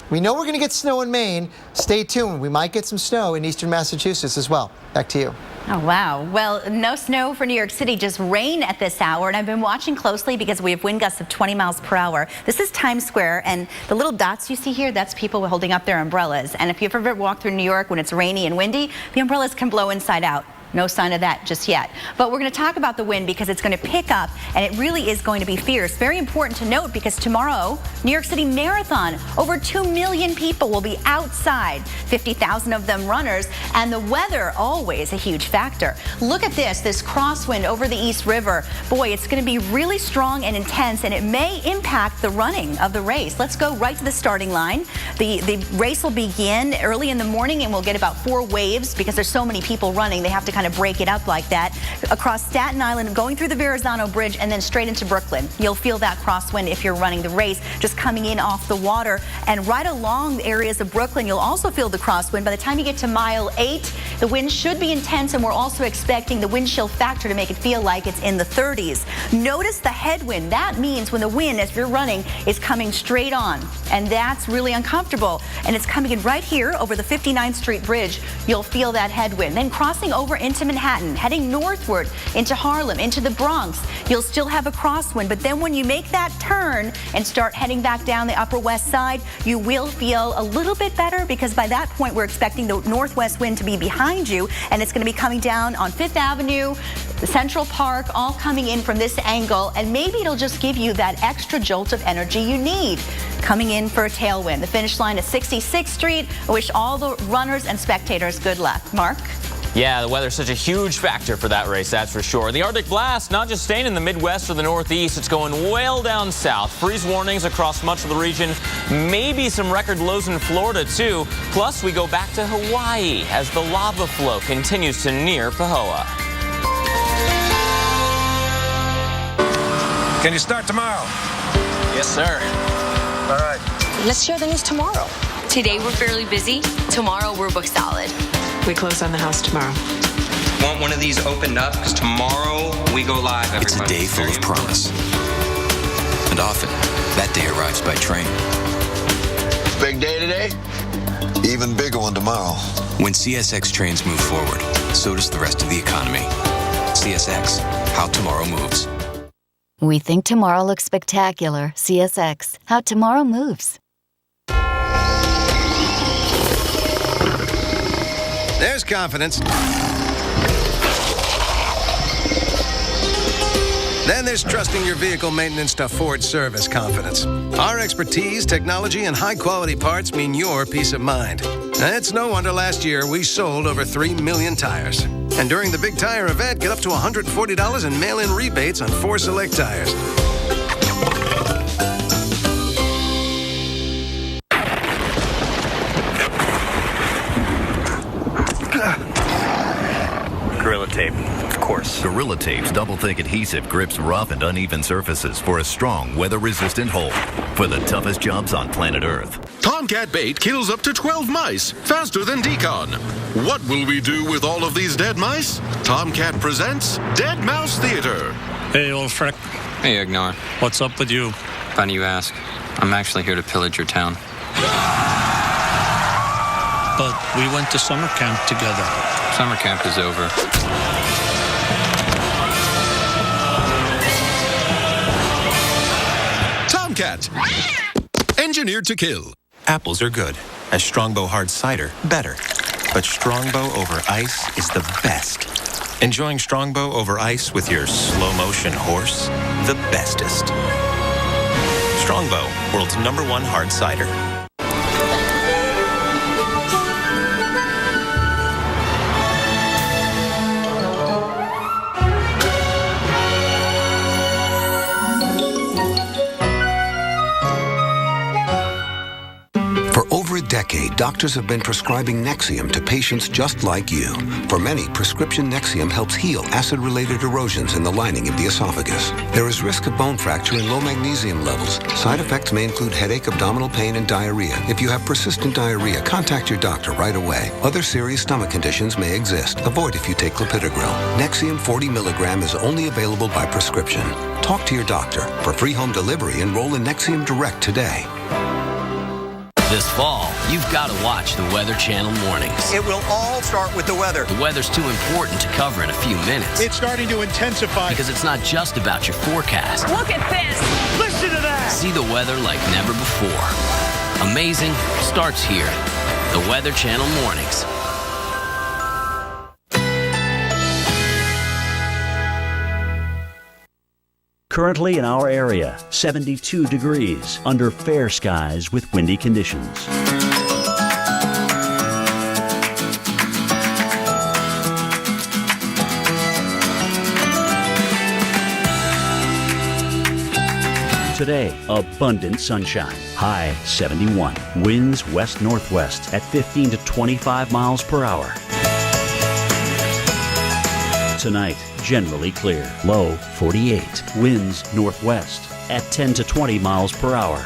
We know we're going to get snow in Maine. Stay tuned. We might get some snow in eastern Massachusetts as well. Back to you. Oh, wow. Well, no snow for New York City, just rain at this hour. And I've been watching closely because we have wind gusts of 20 miles per hour. This is Times Square, and the little dots you see here, that's people holding up their umbrellas. And if you've ever walked through New York when it's rainy and windy, the umbrellas can blow inside out. No sign of that just yet. But we're going to talk about the wind because it's going to pick up, and it really is going to be fierce. Very important to note because tomorrow, New York City Marathon, over 2 million people will be outside, 50,000 of them runners, and the weather always a huge factor. Look at this crosswind over the East River. Boy, it's going to be really strong and intense, and it may impact the running of the race. Let's go right to the starting line. The race will begin early in the morning, and we'll get about 4 waves because there's so many people running. They have to kind of break it up like that. Across Staten Island, going through the Verrazano Bridge, and then straight into Brooklyn. You'll feel that crosswind if you're running the race, just coming in off the water. And right along the areas of Brooklyn, you'll also feel the crosswind. By the time you get to mile 8, the wind should be intense, and we're also expecting the wind chill factor to make it feel like it's in the 30s. Notice the headwind. That means when the wind, as you're running, is coming straight on, and that's really uncomfortable. And it's coming in right here over the 59th Street Bridge. You'll feel that headwind. Then crossing over into Manhattan, heading northward into Harlem, into the Bronx, you'll still have a crosswind. But then when you make that turn and start heading back down the Upper West Side, you will feel a little bit better because by that point we're expecting the northwest wind to be behind you, and it's going to be coming down on 5th Avenue, the Central Park, all coming in from this angle, and maybe it'll just give you that extra jolt of energy you need. Coming in for a tailwind. The finish line is 66th Street. I wish all the runners and spectators good luck. Mark? Yeah, the weather's such a huge factor for that race, that's for sure. The Arctic blast not just staying in the Midwest or the Northeast, it's going well down south. Freeze warnings across much of the region, maybe some record lows in Florida too. Plus, we go back to Hawaii as the lava flow continues to near Pahoa. Can you start tomorrow? Yes, sir. All right. Let's share the news tomorrow. Today we're fairly busy. Tomorrow we're booked solid. We close on the house tomorrow. Want one of these opened up? Because tomorrow we go live, everybody. It's a day full of promise. And often, that day arrives by train. Big day today? Even bigger one tomorrow. When CSX trains move forward, so does the rest of the economy. CSX, how tomorrow moves. We think tomorrow looks spectacular. CSX, how tomorrow moves. There's confidence. Then there's trusting your vehicle maintenance to Ford Service Confidence. Our expertise, technology, and high-quality parts mean your peace of mind. It's no wonder last year we sold over 3 million tires. And during the big tire event, get up to $140 in mail-in rebates on 4 select tires. Gorilla Tape, of course. Gorilla Tape's double-thick adhesive grips rough and uneven surfaces for a strong, weather-resistant hold for the toughest jobs on planet Earth. Tomcat bait kills up to 12 mice faster than Decon. What will we do with all of these dead mice? Tomcat presents Dead Mouse Theater. Hey, old frick. Hey, Ignore. What's up with you? Funny you ask. I'm actually here to pillage your town. But we went to summer camp together. Summer camp is over. Tomcat. Engineered to kill. Apples are good. A Strongbow hard cider, better. But Strongbow over ice is the best. Enjoying Strongbow over ice with your slow-motion horse? The bestest. Strongbow, world's #1 hard cider. Decade, doctors have been prescribing Nexium to patients just like you. For many, prescription Nexium helps heal acid-related erosions in the lining of the esophagus. There is risk of bone fracture and low magnesium levels. Side effects may include headache, abdominal pain, and diarrhea. If you have persistent diarrhea, contact your doctor right away. Other serious stomach conditions may exist. Avoid if you take clopidogrel. Nexium 40 milligram is only available by prescription. Talk to your doctor. For free home delivery, enroll in Nexium Direct today. This fall, you've got to watch the Weather Channel mornings. It will all start with the weather. The weather's too important to cover in a few minutes. It's starting to intensify. Because it's not just about your forecast. Look at this. Listen to that. See the weather like never before. Amazing starts here. The Weather Channel mornings. Currently in our area, 72 degrees under fair skies with windy conditions. Today, abundant sunshine. High 71. Winds west-northwest at 15 to 25 miles per hour. Tonight, generally clear. Low 48. Winds northwest at 10 to 20 miles per hour.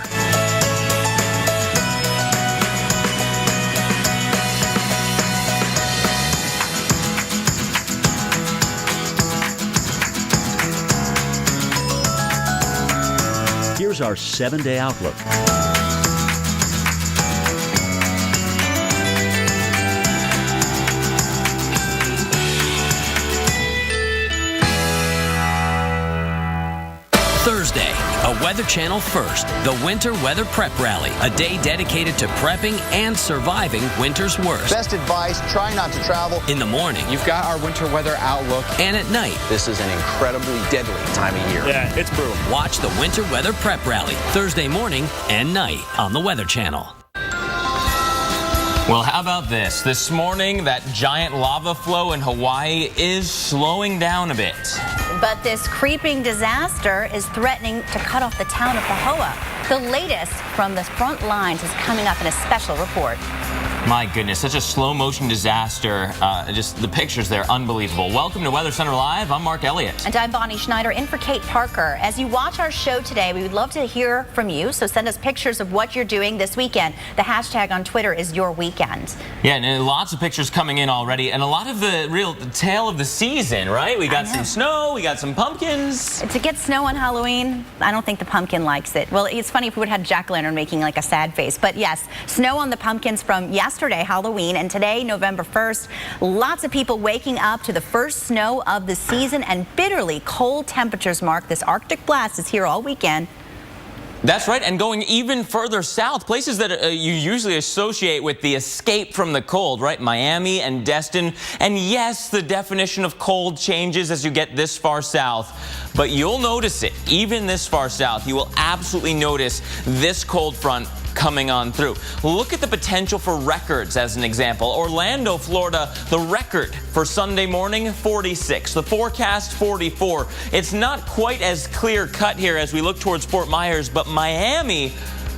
Here's our 7-day outlook. Thursday, a Weather Channel first, the Winter Weather Prep Rally, a day dedicated to prepping and surviving winter's worst. Best advice, try not to travel. In the morning. You've got our winter weather outlook. And at night. This is an incredibly deadly time of year. Yeah, it's brutal. Watch the Winter Weather Prep Rally, Thursday morning and night on the Weather Channel. Well, how about this? This morning, that giant lava flow in Hawaii is slowing down a bit. But this creeping disaster is threatening to cut off the town of Pahoa. The latest from the front lines is coming up in a special report. My goodness, such a slow-motion disaster. Just the pictures there, unbelievable. Welcome to Weather Center Live. I'm Mark Elliott. And I'm Bonnie Schneider in for Kate Parker. As you watch our show today, we would love to hear from you, so send us pictures of what you're doing this weekend. The hashtag on Twitter is YourWeekend. Yeah, and lots of pictures coming in already, and a lot of the real tale of the season, right? We got some snow, we got some pumpkins. To get snow on Halloween, I don't think the pumpkin likes it. Well, it's funny if we would have had jack-o'-lantern making like a sad face, but yes, snow on the pumpkins from yesterday, Halloween, and today, November 1st, lots of people waking up to the first snow of the season, and bitterly cold temperatures mark this Arctic blast is here all weekend. That's right, and going even further south, places that you usually associate with the escape from the cold, right? Miami and Destin. And yes, the definition of cold changes as you get this far south, but you'll notice it. Even this far south, you will absolutely notice this cold front coming on through. Look at the potential for records as an example. Orlando, Florida, the record for Sunday morning, 46. The forecast, 44. It's not quite as clear cut here as we look towards Fort Myers, but Miami,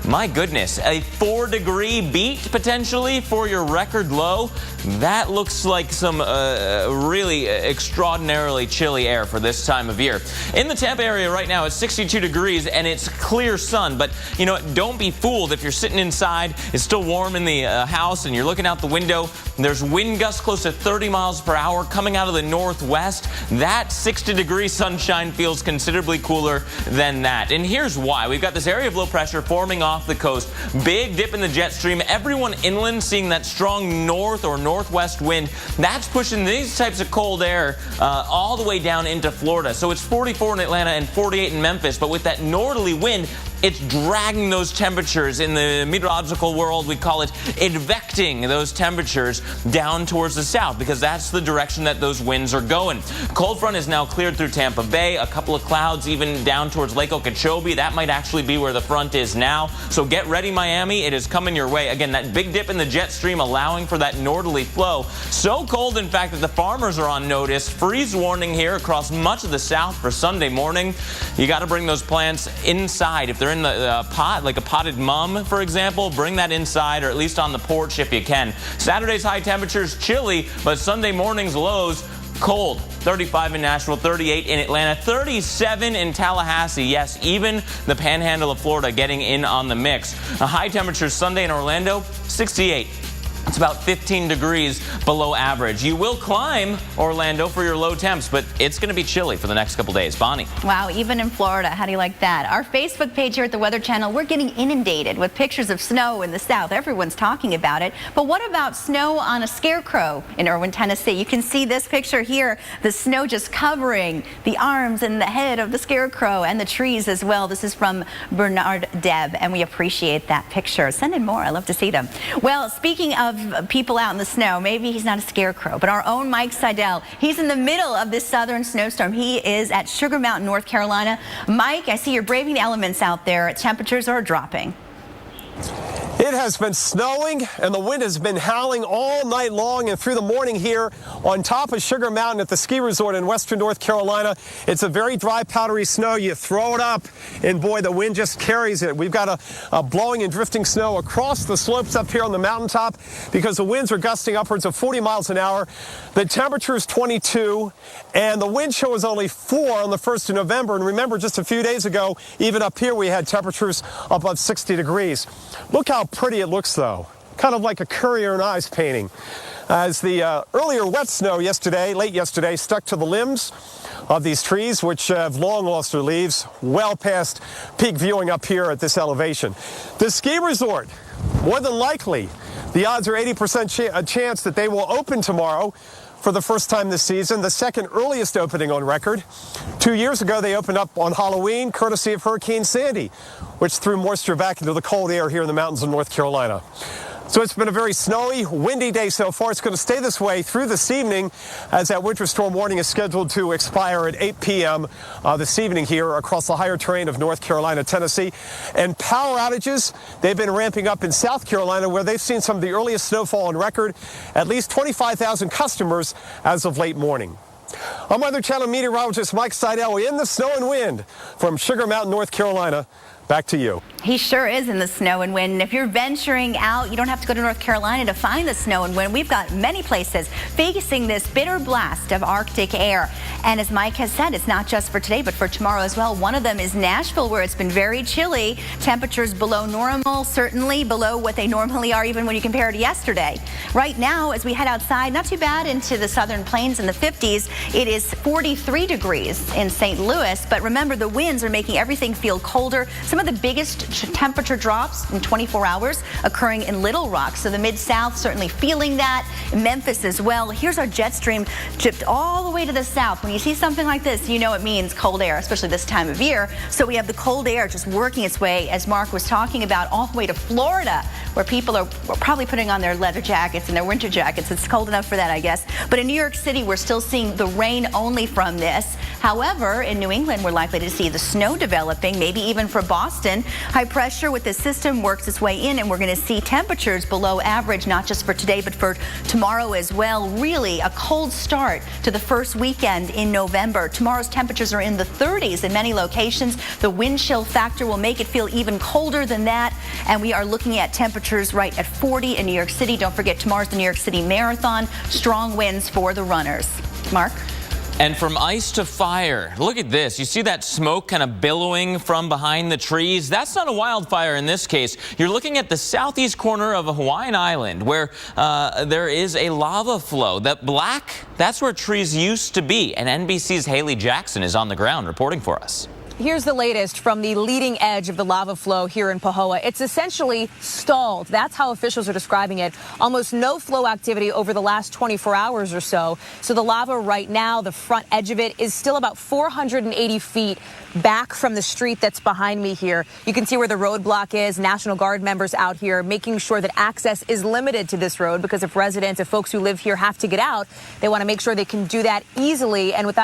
my goodness, a 4-degree beat potentially for your record low. That looks like some really extraordinarily chilly air for this time of year. In the Tampa area right now, it's 62 degrees and it's clear sun. But, you know, don't be fooled if you're sitting inside, it's still warm in the house and you're looking out the window. There's wind gusts close to 30 miles per hour coming out of the northwest. That 60-degree sunshine feels considerably cooler than that. And here's why. We've got this area of low pressure forming off the coast. Big dip in the jet stream. Everyone inland seeing that strong north or northwest wind. That's pushing these types of cold air all the way down into Florida. So it's 44 in Atlanta and 48 in Memphis. But with that northerly wind, it's dragging those temperatures. In the meteorological world, we call it advecting those temperatures down towards the south because that's the direction that those winds are going. Cold front is now cleared through Tampa Bay. A couple of clouds even down towards Lake Okeechobee. That might actually be where the front is now. So get ready, Miami. It is coming your way. Again, that big dip in the jet stream allowing for that northerly flow. So cold, in fact, that the farmers are on notice. Freeze warning here across much of the south for Sunday morning. You got to bring those plants inside. If they're in the pot, like a potted mum, for example, bring that inside or at least on the porch if you can. Saturday's high temperatures chilly, but Sunday morning's lows cold. 35 in Nashville, 38 in Atlanta, 37 in Tallahassee. Yes, even the panhandle of Florida getting in on the mix. A high temperature Sunday in Orlando, 68. It's about 15 degrees below average. You will climb Orlando for your low temps, but it's going to be chilly for the next couple days. Bonnie. Wow, even in Florida. How do you like that? Our Facebook page here at the Weather Channel, we're getting inundated with pictures of snow in the south. Everyone's talking about it. But what about snow on a scarecrow in Irwin, Tennessee? You can see this picture here, the snow just covering the arms and the head of the scarecrow and the trees as well. This is from Bernard Deb, and we appreciate that picture. Send in more. I love to see them. Well, speaking of people out in the snow, maybe he's not a scarecrow, but our own Mike Seidel, he's in the middle of this southern snowstorm. He is at Sugar Mountain, North Carolina. Mike, I see you're braving the elements out there. Temperatures are dropping. It has been snowing and the wind has been howling all night long and through the morning here on top of Sugar Mountain at the ski resort in western North Carolina. It's a very dry, powdery snow. You throw it up and boy, the wind just carries it. We've got a blowing and drifting snow across the slopes up here on the mountaintop because the winds are gusting upwards of 40 miles an hour. The temperature is 22 and the wind chill is only 4 on the 1st of November. And remember, just a few days ago, even up here, we had temperatures above 60 degrees. Look how pretty it looks, though. Kind of like a Currier and Ives painting. As the earlier wet snow yesterday, late yesterday, stuck to the limbs of these trees, which have long lost their leaves, well past peak viewing up here at this elevation. The ski resort, more than likely, the odds are 80% chance that they will open tomorrow for the first time this season, the second earliest opening on record. 2 years ago, they opened up on Halloween, courtesy of Hurricane Sandy, which threw moisture back into the cold air here in the mountains of North Carolina. So it's been a very snowy, windy day so far. It's going to stay this way through this evening as that winter storm warning is scheduled to expire at 8 p.m. This evening here across the higher terrain of North Carolina, Tennessee. And power outages, they've been ramping up in South Carolina where they've seen some of the earliest snowfall on record, at least 25,000 customers as of late morning. I'm Weather Channel meteorologist Mike Seidel in the snow and wind from Sugar Mountain, North Carolina. Back to you. He sure is in the snow and wind. And if you're venturing out, you don't have to go to North Carolina to find the snow and wind. We've got many places facing this bitter blast of Arctic air. And as Mike has said, it's not just for today, but for tomorrow as well. One of them is Nashville, where it's been very chilly. Temperatures below normal, certainly below what they normally are, even when you compare to yesterday. Right now, as we head outside, not too bad into the southern plains in the 50s. It is 43 degrees in St. Louis. But remember, the winds are making everything feel colder. Some some of the biggest temperature drops in 24 hours occurring in Little Rock. So the Mid-South certainly feeling that. Memphis as well. Here's our jet stream chipped all the way to the south. When you see something like this, you know it means cold air, especially this time of year. So we have the cold air just working its way, as Mark was talking about, all the way to Florida, where people are probably putting on their leather jackets and their winter jackets. It's cold enough for that, I guess. But in New York City, we're still seeing the rain only from this. However, in New England, we're likely to see the snow developing, maybe even for Boston. High pressure with this system works its way in, and we're going to see temperatures below average, not just for today, but for tomorrow as well. Really a cold start to the first weekend in November. Tomorrow's temperatures are in the 30s in many locations. The wind chill factor will make it feel even colder than that, and we are looking at temperatures right at 40 in New York City. Don't forget, tomorrow's the New York City Marathon. Strong winds for the runners. Mark? And from ice to fire, look at this. You see that smoke kind of billowing from behind the trees? That's not a wildfire in this case. You're looking at the southeast corner of a Hawaiian island where there is a lava flow. That black, that's where trees used to be. And NBC's Haley Jackson is on the ground reporting for us. Here's the latest from the leading edge of the lava flow here in Pahoa. It's essentially stalled. That's how officials are describing it. Almost no flow activity over the last 24 hours or so. So the lava right now, the front edge of it is still about 480 feet back from the street that's behind me here. You can see where the roadblock is. National Guard members out here making sure that access is limited to this road, because if residents, if folks who live here have to get out, they want to make sure they can do that easily and without